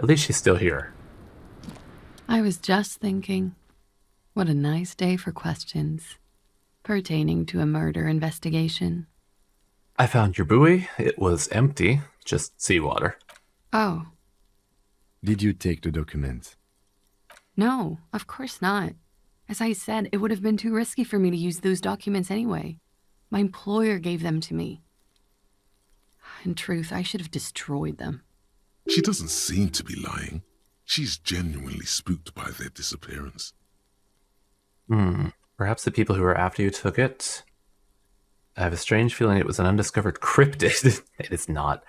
At least she's still here. I was just thinking, what a nice day for questions pertaining to a murder investigation. I found your buoy. It was empty, just seawater. Oh, Did you take the documents? no, of course not. As I said, it would have been too risky for me to use those documents anyway. My employer gave them to me. In truth, I should have destroyed them. She doesn't seem to be lying. She's genuinely spooked by their disappearance. Perhaps the people who were after you took it? I have a strange feeling it was an undiscovered cryptid. It is not.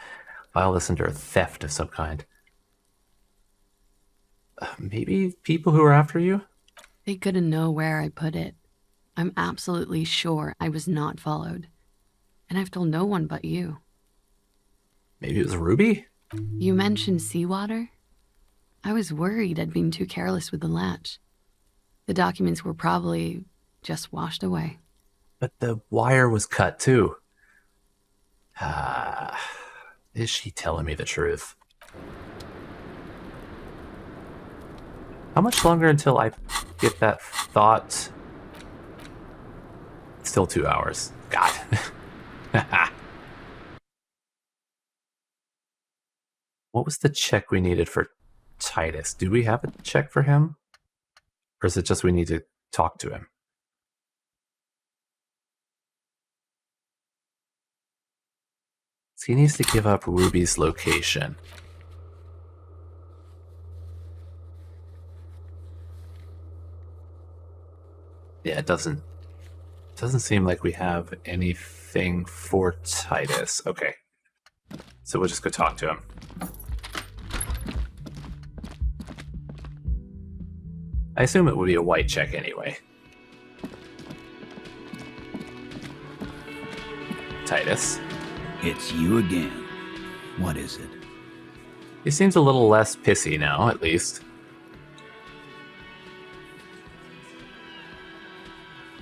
File this under a theft of some kind. Maybe people who were after you? They couldn't know where I put it. I'm absolutely sure I was not followed. And I've told no one but you. Maybe it was Ruby? You mentioned seawater? I was worried I'd been too careless with the latch. The documents were probably just washed away. But the wire was cut too. Is she telling me the truth? How much longer until I get that thought? Still 2 hours. God. What was the check we needed for Titus? Do we have a check for him? Or is it just we need to talk to him? So he needs to give up Ruby's location. Yeah, it doesn't seem like we have anything for Titus. Okay. So we'll just go talk to him. I assume it would be a white check anyway. Titus. It's you again. What is it? He seems a little less pissy now, at least.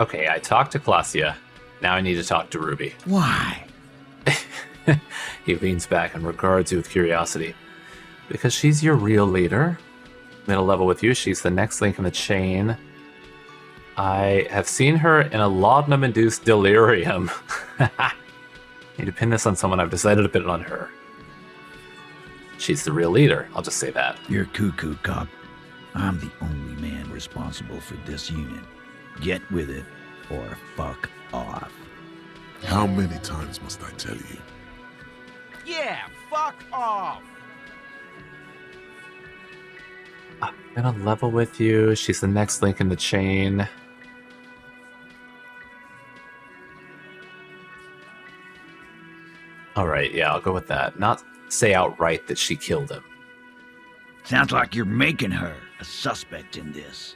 Okay, I talked to Klaasje. Now I need to talk to Ruby. Why? He leans back and regards you with curiosity. Because she's your real leader. Middle level with you, she's the next link in the chain. I have seen her in a laudanum-induced delirium. Need to pin this on someone. I've decided to pin it on her. She's the real leader. I'll just say that. You're cuckoo, cop. I'm the only man responsible for this unit. Get with it, or fuck off. How many times must I tell you? Yeah, fuck off! I'm gonna level with you. She's the next link in the chain. Alright, yeah, I'll go with that. Not say outright that she killed him. Sounds like you're making her a suspect in this.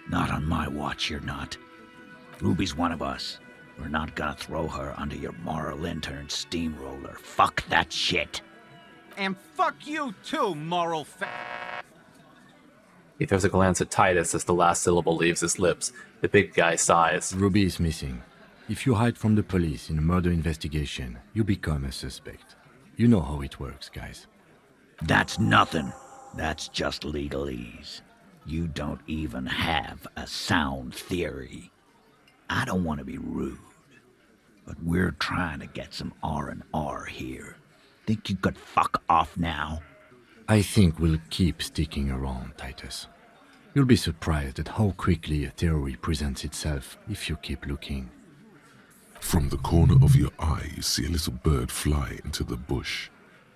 Not on my watch, you're not. Ruby's one of us. We're not gonna throw her under your moral intern steamroller. Fuck that shit. And fuck you too, moral He throws a glance at Titus as the last syllable leaves his lips. The big guy sighs. Ruby is missing. If you hide from the police in a murder investigation, you become a suspect. You know how it works, guys. That's nothing. That's just legalese. You don't even have a sound theory. I don't want to be rude, but we're trying to get some R&R here. Think you could fuck off now? I think we'll keep sticking around, Titus. You'll be surprised at how quickly a theory presents itself if you keep looking. From the corner of your eye, you see a little bird fly into the bush,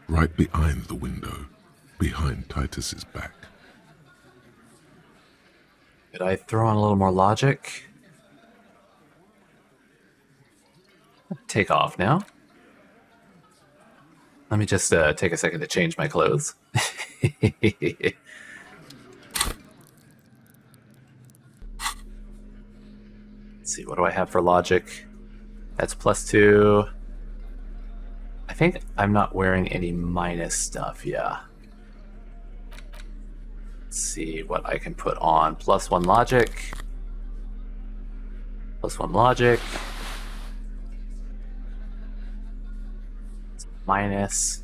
right behind the window, behind Titus's back. Could I throw on a little more logic? Take off now. Let me just take a second to change my clothes. Let's see, what do I have for logic? That's +2. I think I'm not wearing any minus stuff, yeah. Let's see what I can put on. +1 logic. +1 logic. Minus.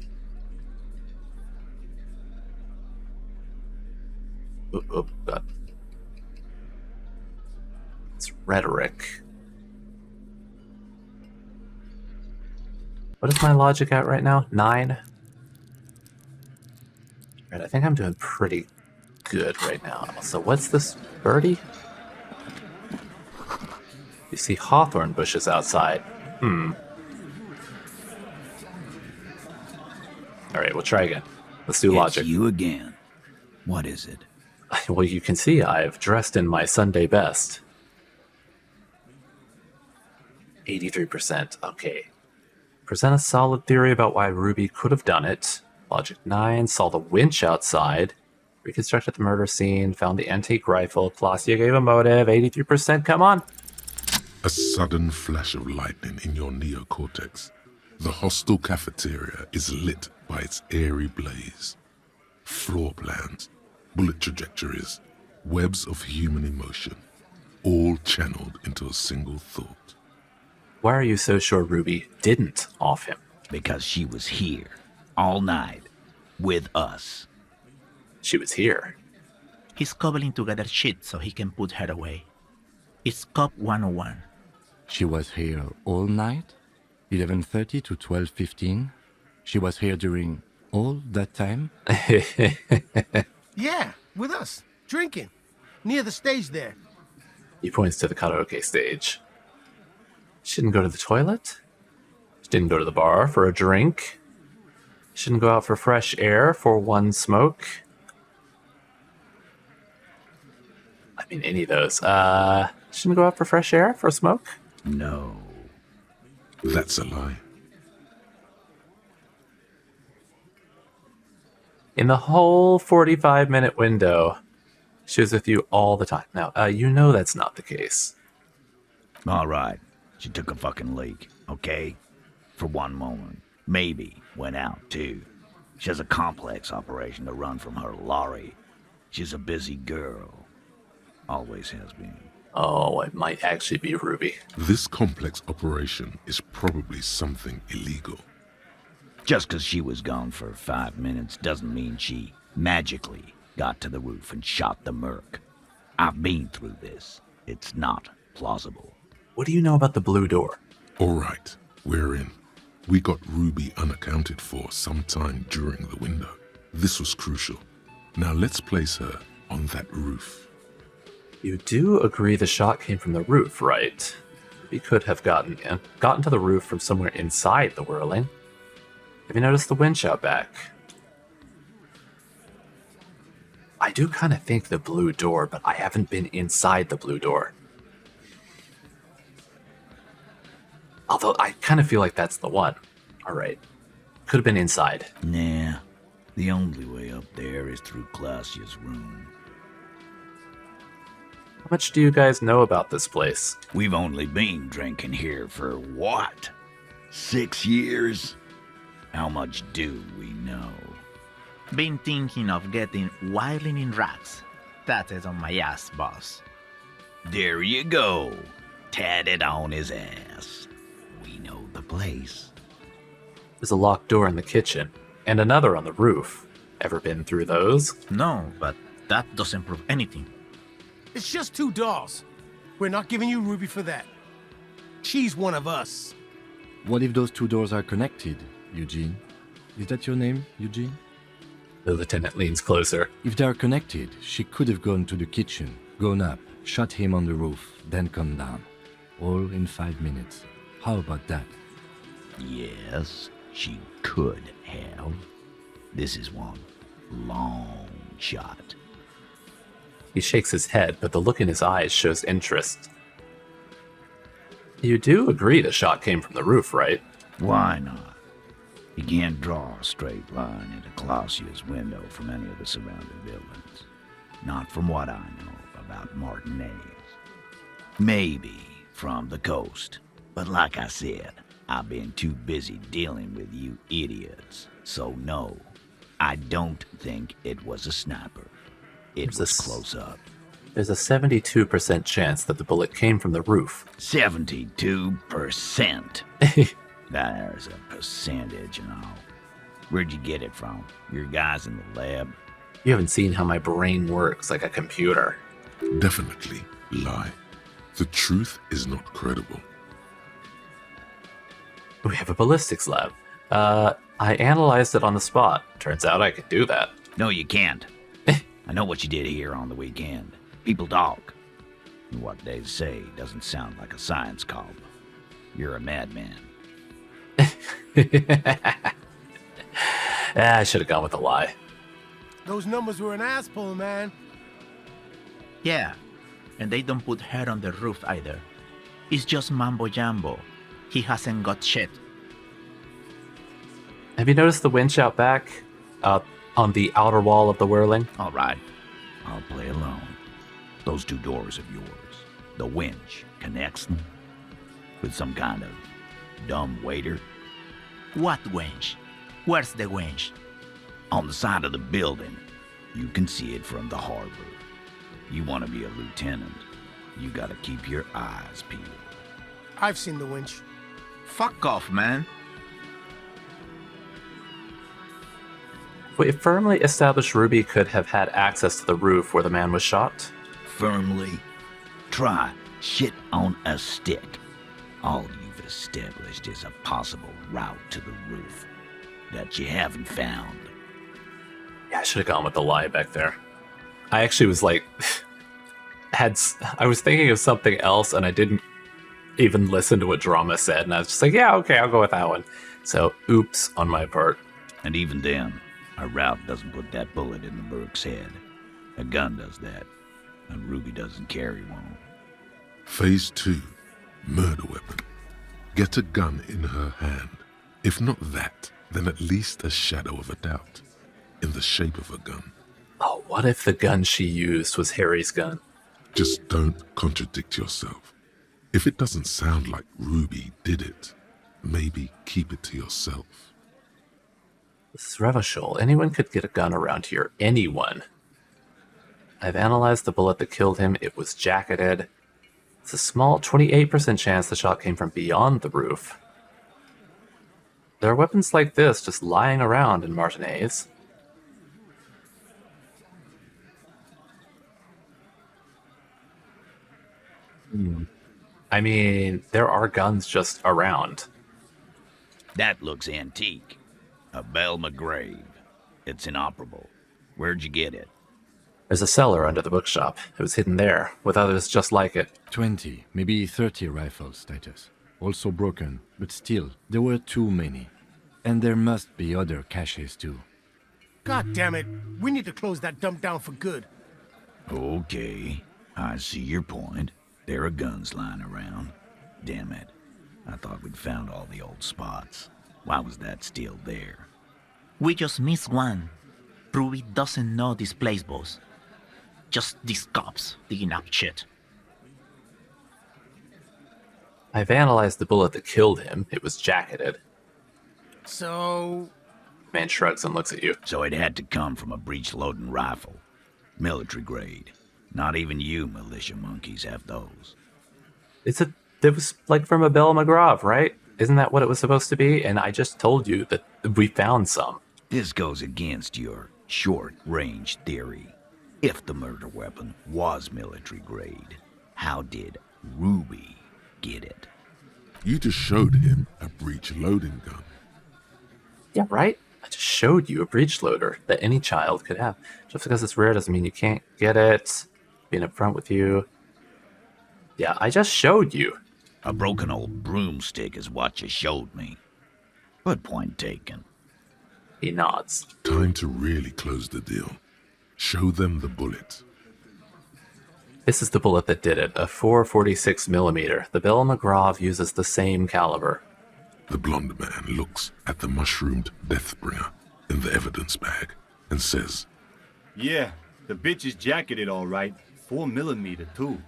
God. It's rhetoric. What is my logic at right now? 9? Right, I think I'm doing pretty good right now. So what's this birdie? You see hawthorn bushes outside. Alright, we'll try again. Let's do logic. It's you again. What is it? Well, you can see I've dressed in my Sunday best. 83%. Okay. Present a solid theory about why Ruby could have done it. Logic 9. Saw the winch outside. Reconstructed the murder scene. Found the antique rifle. Klaasje gave a motive. 83%. Come on. A sudden flash of lightning in your neocortex. The hostel cafeteria is lit by its airy blaze. Floor plans, bullet trajectories, webs of human emotion, all channeled into a single thought. Why are you so sure Ruby didn't off him? Because she was here, all night, with us. She was here. He's cobbling together shit so he can put her away. It's Cop 101. She was here all night? 11:30 to 12:15? She was here during all that time? Yeah, with us, drinking, near the stage there. He points to the karaoke stage. She didn't go to the toilet. She didn't go to the bar for a drink. She didn't go out for fresh air for one smoke. I mean, any of those. She didn't go out for fresh air for a smoke? No. That's a lie. In the whole 45-minute window, she was with you all the time. Now, you know that's not the case. All right. She took a fucking leak, okay? For one moment. Maybe went out, too. She has a complex operation to run from her lorry. She's a busy girl. Always has been. Oh, it might actually be Ruby. This complex operation is probably something illegal. Just because she was gone for 5 minutes doesn't mean she magically got to the roof and shot the merc. I've been through this. It's not plausible. What do you know about the blue door? All right, we're in. We got Ruby unaccounted for sometime during the window. This was crucial. Now let's place her on that roof. You do agree the shot came from the roof, right? We could have gotten to the roof from somewhere inside the whirling. Have you noticed the winch out back? I do kind of think the blue door, but I haven't been inside the blue door. Although I kind of feel like that's the one. Alright. Could have been inside. Nah. The only way up there is through Klaasje's room. How much do you guys know about this place? We've only been drinking here for what? 6 years? How much do we know? Been thinking of getting wilding in rats. That is on my ass, boss. There you go. Tatted on his ass. We know the place. There's a locked door in the kitchen, and another on the roof. Ever been through those? No, but that doesn't prove anything. It's just 2 dolls. We're not giving you Ruby for that. She's one of us. What if those 2 doors are connected, Eugene? Is that your name, Eugene? The lieutenant leans closer. If they are connected, she could have gone to the kitchen, gone up, shot him on the roof, then come down. All in 5 minutes. How about that? Yes, she could have. This is one long shot. He shakes his head, but the look in his eyes shows interest. You do agree the shot came from the roof, right? Why not? You can't draw a straight line into Klaasje's window from any of the surrounding buildings. Not from what I know about Martinez. Maybe from the coast. But like I said, I've been too busy dealing with you idiots. So no, I don't think it was a sniper. It was close up. There's a 72% chance that the bullet came from the roof. 72%. There's a percentage and all. Where'd you get it from? Your guys in the lab? You haven't seen how my brain works like a computer. Definitely lie. The truth is not credible. We have a ballistics lab. I analyzed it on the spot. Turns out I could do that. No, you can't. I know what you did here on the weekend. People talk. And what they say doesn't sound like a science column. You're a madman. I should have gone with a lie. Those numbers were an ass pull, man. Yeah, and they don't put hair on the roof either. It's just mambo jumbo. He hasn't got shit. Have you noticed the winch out back? On the outer wall of the whirling? All right, I'll play alone. Those two doors of yours, the winch connects them with some kind of dumb waiter. What wench? Where's the wench? On the side of the building. You can see it from the harbor. You want to be a lieutenant, you gotta keep your eyes peeled. I've seen the winch. Fuck off, man. We firmly established Ruby could have had access to the roof where the man was shot. Firmly. Try shit on a stick. All you've established is a possible route to the roof that you haven't found. Yeah, I should have gone with the lie back there. I actually was like, I was thinking of something else and I didn't even listen to what Drama said. And I was just like, yeah, okay, I'll go with that one. So, oops on my part. And even then, a route doesn't put that bullet in the Burke's head. A gun does that, and Ruby doesn't carry one. Phase 2. Murder weapon. Get a gun in her hand. If not that, then at least a shadow of a doubt. In the shape of a gun. Oh, what if the gun she used was Harry's gun? Just don't contradict yourself. If it doesn't sound like Ruby did it, maybe keep it to yourself. This is Revachol. Anyone could get a gun around here. Anyone. I've analyzed the bullet that killed him. It was jacketed. It's a small 28% chance the shot came from beyond the roof. There are weapons like this just lying around in Martinez. I mean, there are guns just around. That looks antique. A Belma grave. It's inoperable. Where'd you get it? There's a cellar under the bookshop. It was hidden there, with others just like it. 20, maybe 30 rifles, Titus. Also broken, but still, there were too many. And there must be other caches too. God damn it. We need to close that dump down for good. Okay, I see your point. There are guns lying around. Damn it. I thought we'd found all the old spots. Why was that still there? We just missed one. Ruby doesn't know this place, boss. Just these cops digging up shit. I've analyzed the bullet that killed him. It was jacketed. So... Man shrugs and looks at you. So it had to come from a breech-loading rifle. Military grade. Not even you militia monkeys have those. It was like from a Belle McGraw, right? Isn't that what it was supposed to be? And I just told you that we found some. This goes against your short-range theory. If the murder weapon was military grade, how did Ruby get it? You just showed him a breech-loading gun. Yeah, right? I just showed you a breech loader that any child could have. Just because it's rare doesn't mean you can't get it. Being upfront with you. Yeah, I just showed you. A broken old broomstick is what you showed me. But point taken. He nods. Time to really close the deal. Show them the bullet. This is the bullet that did it, a 4.46 millimeter. The Belle McGraw uses the same caliber. The blonde man looks at the mushroomed Deathbringer in the evidence bag and says, Yeah, the bitch is jacketed all right. 4 millimeter too.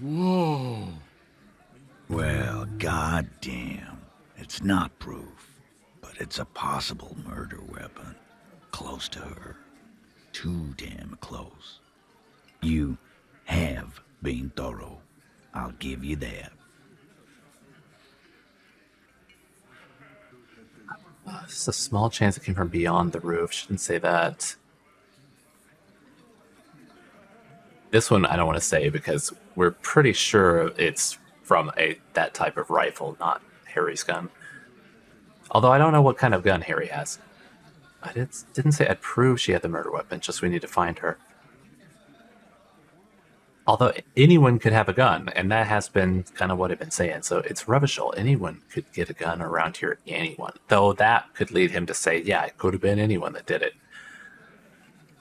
Whoa. Well, goddamn. It's not proof, but it's a possible murder weapon. Close to her. Too damn close. You have been thorough. I'll give you that. There's a small chance it came from beyond the roof. Shouldn't say that. This one I don't want to say because we're pretty sure it's from that type of rifle, not Harry's gun. Although I don't know what kind of gun Harry has. I didn't say I'd prove she had the murder weapon, just we need to find her. Although anyone could have a gun, and that has been kind of what I've been saying, so it's rubbishable. Anyone could get a gun around here, anyone. Though that could lead him to say, yeah, it could have been anyone that did it.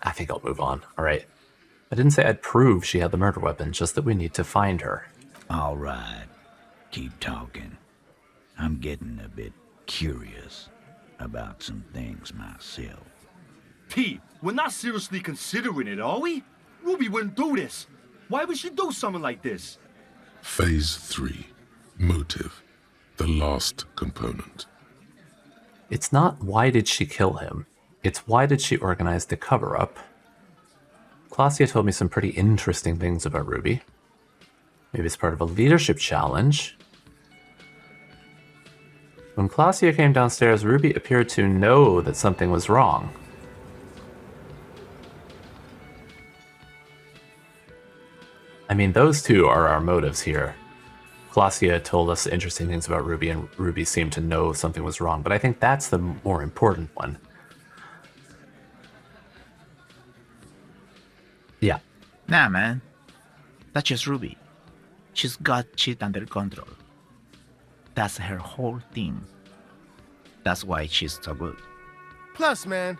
I think I'll move on, alright? I didn't say I'd prove she had the murder weapon, just that we need to find her. All right. Keep talking. I'm getting a bit curious about some things myself. Pete, we're not seriously considering it, are we? Ruby wouldn't do this. Why would she do something like this? Phase 3. Motive. The last component. It's not why did she kill him. It's why did she organize the cover-up. Klaasje told me some pretty interesting things about Ruby. Maybe it's part of a leadership challenge. When Klaasje came downstairs, Ruby appeared to know that something was wrong. I mean, those two are our motives here. Klaasje told us interesting things about Ruby, and Ruby seemed to know something was wrong, but I think that's the more important one. Yeah. Nah, man. That's just Ruby. She's got shit under control. That's her whole thing. That's why she's so good. Plus, man,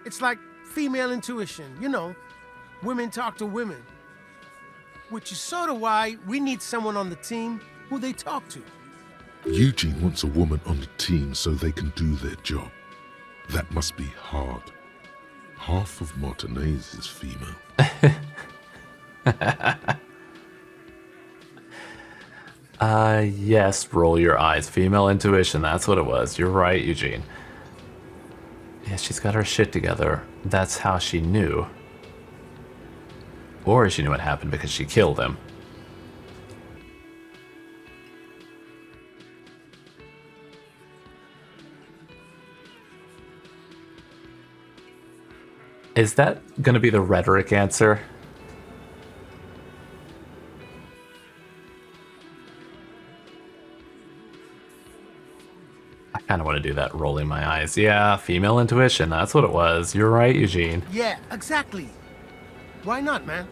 it's like female intuition, you know. Women talk to women. Which is sort of why we need someone on the team who they talk to. Eugene wants a woman on the team so they can do their job. That must be hard. Half of Martinez is female. Yes, roll your eyes. Female intuition, that's what it was. You're right, Eugene. Yeah, she's got her shit together. That's how she knew. Or she knew what happened because she killed him. Is that going to be the rhetoric answer? I kind of want to do that, rolling my eyes. Yeah, female intuition, that's what it was. You're right, Eugene. Yeah, exactly. Why not, man?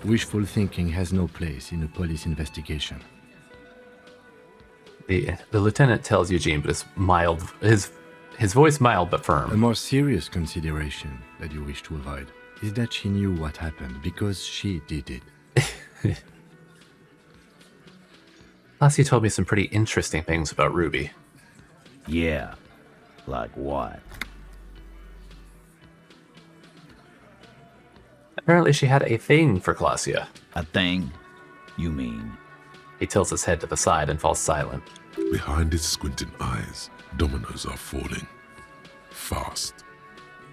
Wishful thinking has no place in a police investigation. The lieutenant tells Eugene, but it's mild. His voice mild but firm. A more serious consideration that you wish to avoid is that she knew what happened because she did it. Klaasje told me some pretty interesting things about Ruby. Yeah. Like what? Apparently she had a thing for Klaasje. A thing? You mean? He tilts his head to the side and falls silent. Behind his squinting eyes, dominoes are falling. Fast.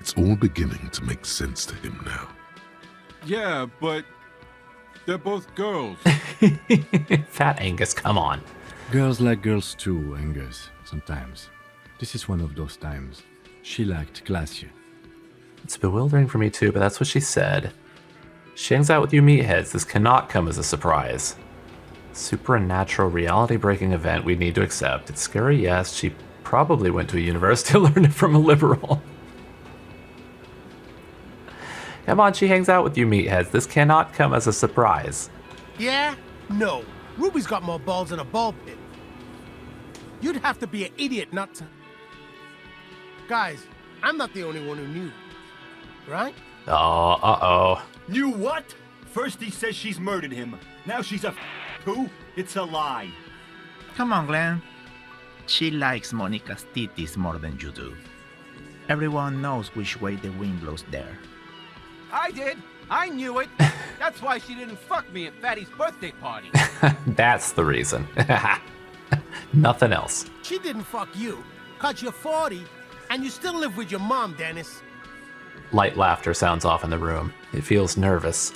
It's all beginning to make sense to him now. Yeah, but they're both girls. Fat Angus, come on. Girls like girls too, Angus, sometimes. This is one of those times. She liked Klaasje. It's bewildering for me too, but that's what she said. She hangs out with you meatheads. This cannot come as a surprise. Supernatural reality-breaking event we need to accept. It's scary, yes. She probably went to a university to learn it from a liberal. Come on, she hangs out with you meatheads. This cannot come as a surprise. Yeah? No. Ruby's got more balls than a ball pit. You'd have to be an idiot not to... Guys, I'm not the only one who knew. Right? Oh, uh-oh. Knew what? First he says she's murdered him. Now she's a who? It's a lie. Come on, Glenn. She likes Monica's titties more than you do. Everyone knows which way the wind blows there. I did. I knew it. That's why she didn't fuck me at Fatty's birthday party. That's the reason. Nothing else. She didn't fuck you, 'cause you're 40, and you still live with your mom, Dennis. Light laughter sounds off in the room. It feels nervous.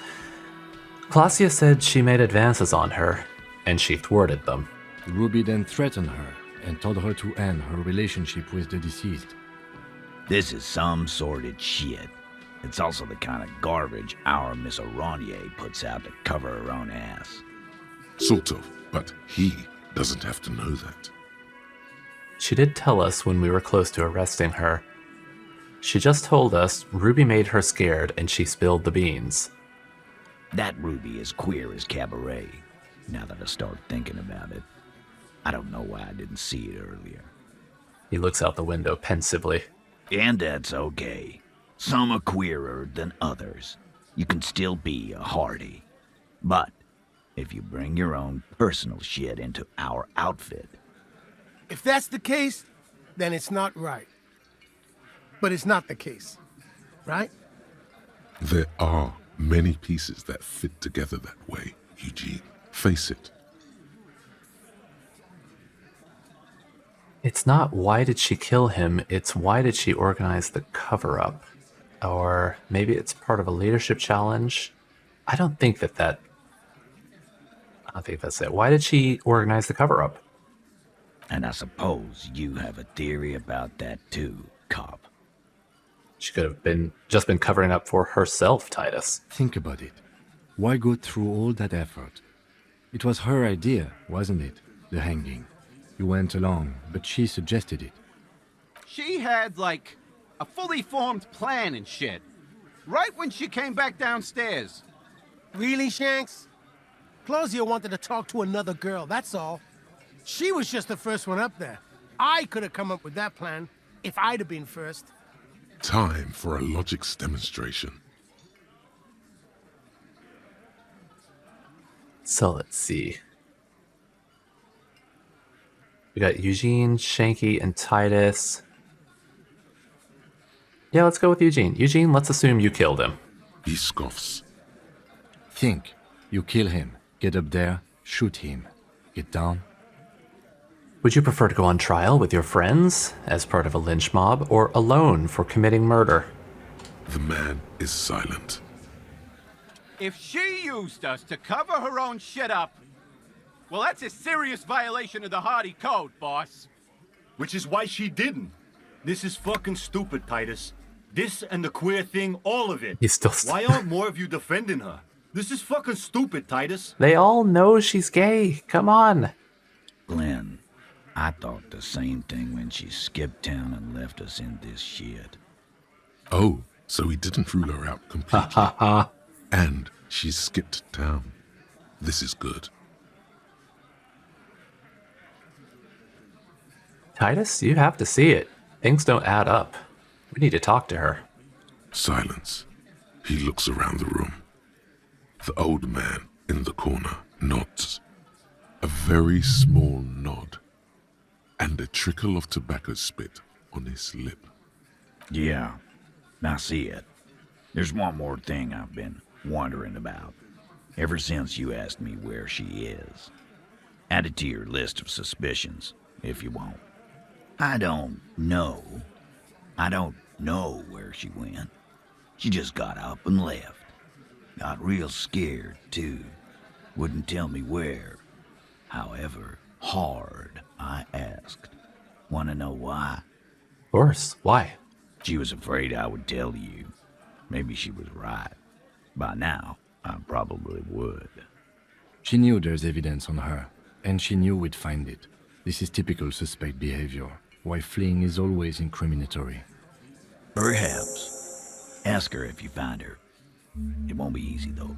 Klaasje said she made advances on her, and she thwarted them. Ruby then threatened her and told her to end her relationship with the deceased. This is some sordid shit. It's also the kind of garbage our Miss Aronier puts out to cover her own ass. Sort of, but he doesn't have to know that. She did tell us when we were close to arresting her. She just told us Ruby made her scared and she spilled the beans. That Ruby is queer as cabaret, now that I start thinking about it. I don't know why I didn't see it earlier. He looks out the window pensively. And that's okay. Some are queerer than others. You can still be a Hardie. But if you bring your own personal shit into our outfit... If that's the case, then it's not right. But it's not the case, right? There are many pieces that fit together that way, Eugene. Face it. It's not why did she kill him, it's why did she organize the cover-up? Or maybe it's part of a leadership challenge? I don't think that's it. Why did she organize the cover-up? And I suppose you have a theory about that too, cop. She could have just been covering up for herself, Titus. Think about it. Why go through all that effort? It was her idea, wasn't it? The hanging. You went along, but she suggested it. She had, like, a fully formed plan and shit. Right when she came back downstairs. Really, Shanks? Klaasje wanted to talk to another girl, that's all. She was just the first one up there. I could have come up with that plan if I'd have been first. Time for a logics demonstration. So let's see. We got Eugene, Shanky, and Titus. Yeah, let's go with Eugene. Eugene, let's assume you killed him. He scoffs. Think. You kill him. Get up there. Shoot him. Get down. Would you prefer to go on trial with your friends as part of a lynch mob or alone for committing murder? The man is silent. If she used us to cover her own shit up, well, that's a serious violation of the Hardie Code, boss. Which is why she didn't. This is fucking stupid, Titus. This and the queer thing, all of it. He's still Why aren't more of you defending her? This is fucking stupid, Titus. They all know she's gay. Come on. Glenn, I thought the same thing when she skipped town and left us in this shit. Oh, so he didn't rule her out completely. Ha ha. And she skipped town. This is good. Titus, you have to see it. Things don't add up. We need to talk to her. Silence. He looks around the room. The old man in the corner nods. A very small nod. And a trickle of tobacco spit on his lip. Yeah, I see it. There's one more thing I've been wondering about. Ever since you asked me where she is. Add it to your list of suspicions, if you won't. I don't know where she went. She just got up and left. Got real scared, too. Wouldn't tell me where. However hard I asked. Want to know why? Of course. Why? She was afraid I would tell you. Maybe she was right. By now, I probably would. She knew there's evidence on her, and she knew we'd find it. This is typical suspect behavior, why fleeing is always incriminatory. Perhaps. Ask her if you find her. It won't be easy, though.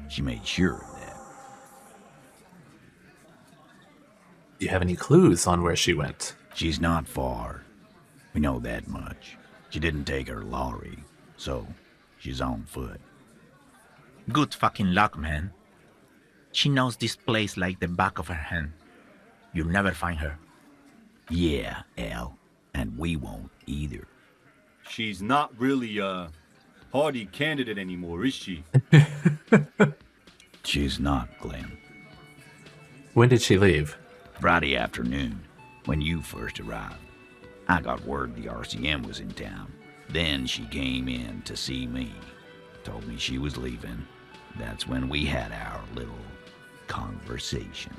She made sure of that. Do you have any clues on where she went? She's not far. We know that much. She didn't take her lorry, so she's on foot. Good fucking luck, man. She knows this place like the back of her hand. You'll never find her. Yeah, Al. And we won't either. She's not really a Hardie candidate anymore, is she? She's not, Glenn. When did she leave? Friday afternoon, when you first arrived. I got word the RCM was in town. Then she came in to see me. Told me she was leaving. That's when we had our little conversation.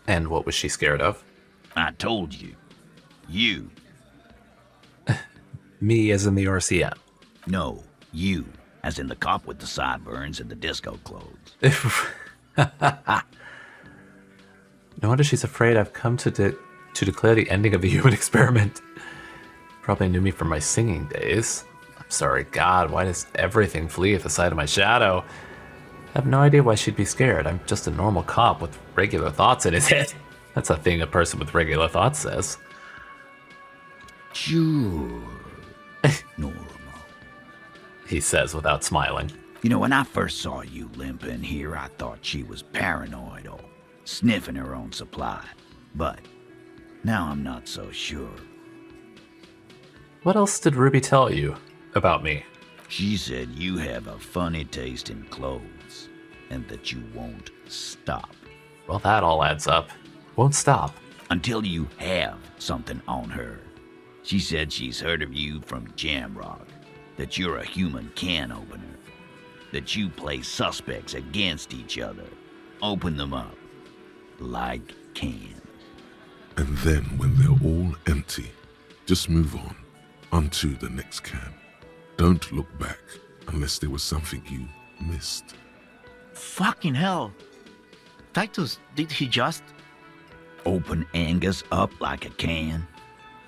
And what was she scared of? I told you. You. Me as in the RCM. No, you, as in the cop with the sideburns and the disco clothes. No wonder she's afraid I've come to declare the ending of the human experiment. Probably knew me from my singing days. I'm sorry, God, why does everything flee at the sight of my shadow? I have no idea why she'd be scared. I'm just a normal cop with regular thoughts in his head. That's a thing a person with regular thoughts says. Sure. Normal. He says without smiling. You know, when I first saw you limping here, I thought she was paranoid or sniffing her own supply. But now I'm not so sure. What else did Ruby tell you about me? She said you have a funny taste in clothes and that you won't stop. Well, that all adds up. Won't stop. Until you have something on her. She said she's heard of you from Jamrock, that you're a human can opener, that you play suspects against each other, open them up like cans. And then when they're all empty, just move onto the next can. Don't look back unless there was something you missed. Fucking hell. Titus, did he just... Open Angus up like a can?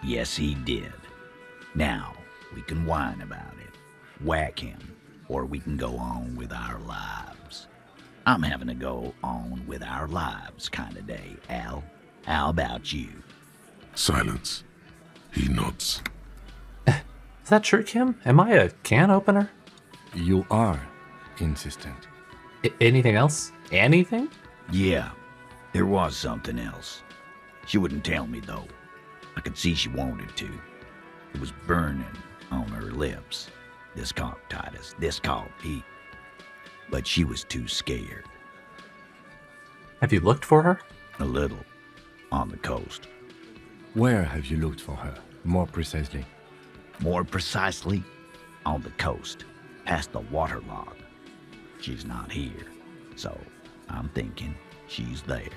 Yes, he did. Now, we can whine about it, whack him, or we can go on with our lives. I'm having a go on with our lives kind of day, Al. How about you? Silence. He nods. Is that true, Kim? Am I a can opener? You are insistent. Anything else? Anything? Yeah, there was something else. She wouldn't tell me, though. I could see she wanted to. It was burning on her lips. This called Titus, this called Pete. But she was too scared. Have you looked for her? A little. On the coast. Where have you looked for her, more precisely? More precisely, on the coast, past the waterlog. She's not here, so I'm thinking she's there.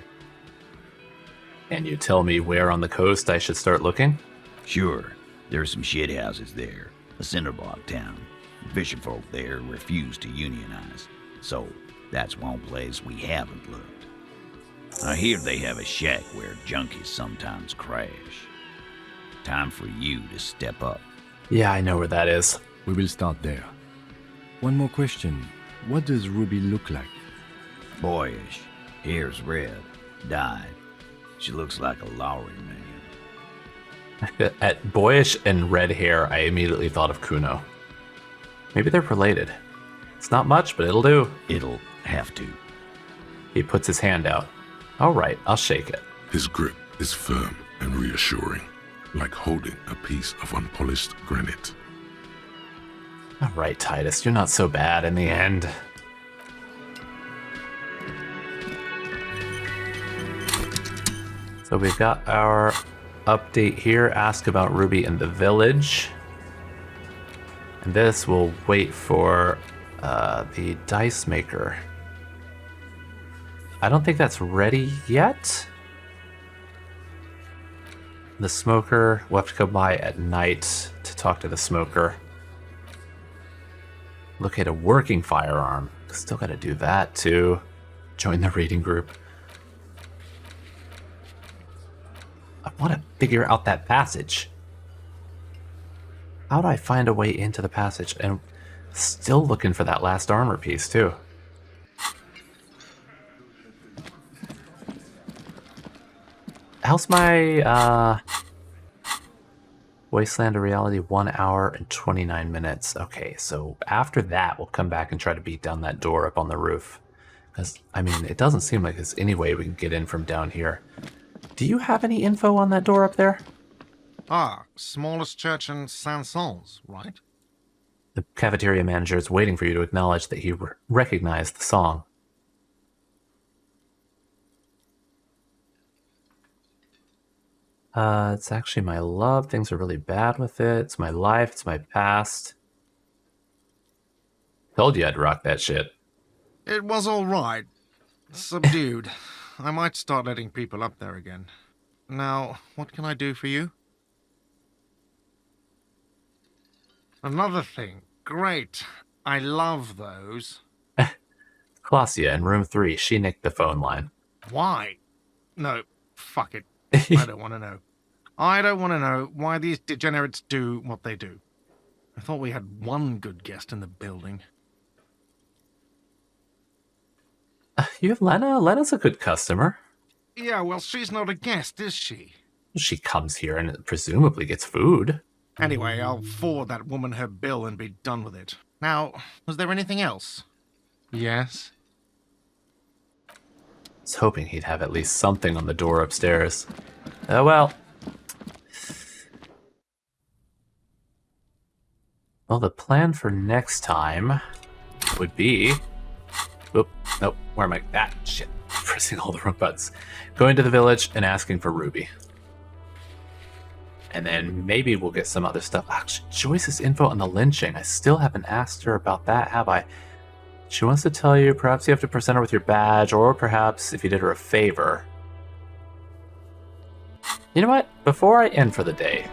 And you tell me where on the coast I should start looking? Sure, there's some shit houses there, a cinder block town. Fisherfolk there refuse to unionize, so that's one place we haven't looked. I hear they have a shack where junkies sometimes crash. Time for you to step up. Yeah, I know where that is. We will start there. One more question. What does Ruby look like? Boyish. Hair's red. Dyed. She looks like a Lowry man. At boyish and red hair, I immediately thought of Kuno. Maybe they're related. It's not much, but it'll do. It'll have to. He puts his hand out. All right, I'll shake it. His grip is firm and reassuring, like holding a piece of unpolished granite. All right, Titus, you're not so bad in the end. So we've got our update here. Ask about Ruby in the village. And this will wait for the dice maker. I don't think that's ready yet. The smoker, we'll have to go by at night to talk to the smoker. Look at a working firearm. Still gotta do that too. Join the reading group. I want to figure out that passage. How do I find a way into the passage? And still looking for that last armor piece too. How's my Wasteland of Reality? 1 hour and 29 minutes. Okay, so after that, we'll come back and try to beat down that door up on the roof. Because, I mean, it doesn't seem like there's any way we can get in from down here. Do you have any info on that door up there? Ah, smallest church in Saint-Saëns, right? The cafeteria manager is waiting for you to acknowledge that he recognized the song. It's actually my love. Things are really bad with it. It's my life. It's my past. Told you I'd rock that shit. It was all right. Subdued. I might start letting people up there again. Now, what can I do for you? Another thing. great. I love those. Klaasje in room 3, she nicked the phone line. Why? No, fuck it. I don't want to know. I don't want to know why these degenerates do what they do. I thought we had one good guest in the building. You have Lena? Lena's a good customer. Yeah, well, she's not a guest, is she? She comes here and presumably gets food. Anyway, I'll forward that woman her bill and be done with it. Now, was there anything else? Yes? I was hoping he'd have at least something on the door upstairs. Well, the plan for next time would be... Oop, nope, where am I? Ah, shit. Pressing all the wrong buttons. Going to the village and asking for Ruby. And then maybe we'll get some other stuff. Actually, Joyce's info on the lynching. I still haven't asked her about that, have I? She wants to tell you perhaps you have to present her with your badge, or perhaps if you did her a favor. You know what? Before I end for the day,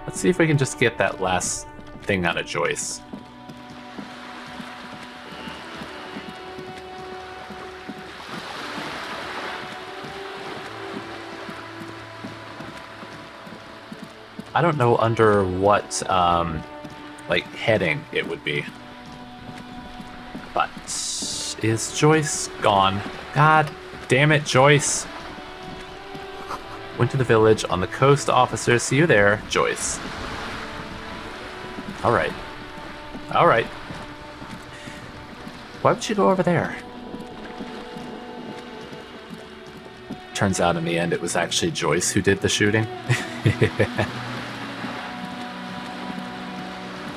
let's see if we can just get that last thing out of Joyce. I don't know under what, heading it would be. But is Joyce gone? God damn it, Joyce. Went to the village on the coast, officer. See you there, Joyce. Alright. Alright. Why would you go over there? Turns out in the end it was actually Joyce who did the shooting.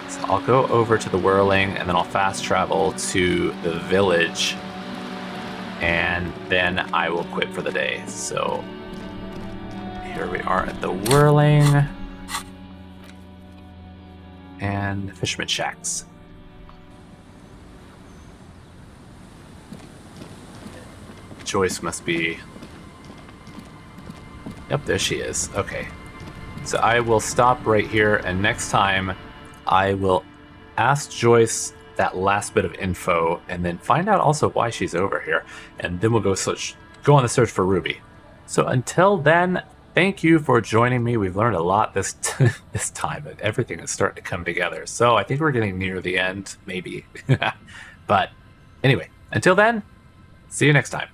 So I'll go over to the whirling and then I'll fast travel to the village and then I will quit for the day. So here we are at the whirling and Fisherman Shacks. Joyce must be... Yep, there she is. Okay. So I will stop right here, and next time I will ask Joyce that last bit of info, and then find out also why she's over here, and then we'll go on the search for Ruby. So until then, thank you for joining me. We've learned a lot this time, and everything is starting to come together. So I think we're getting near the end, maybe. But anyway, until then, see you next time.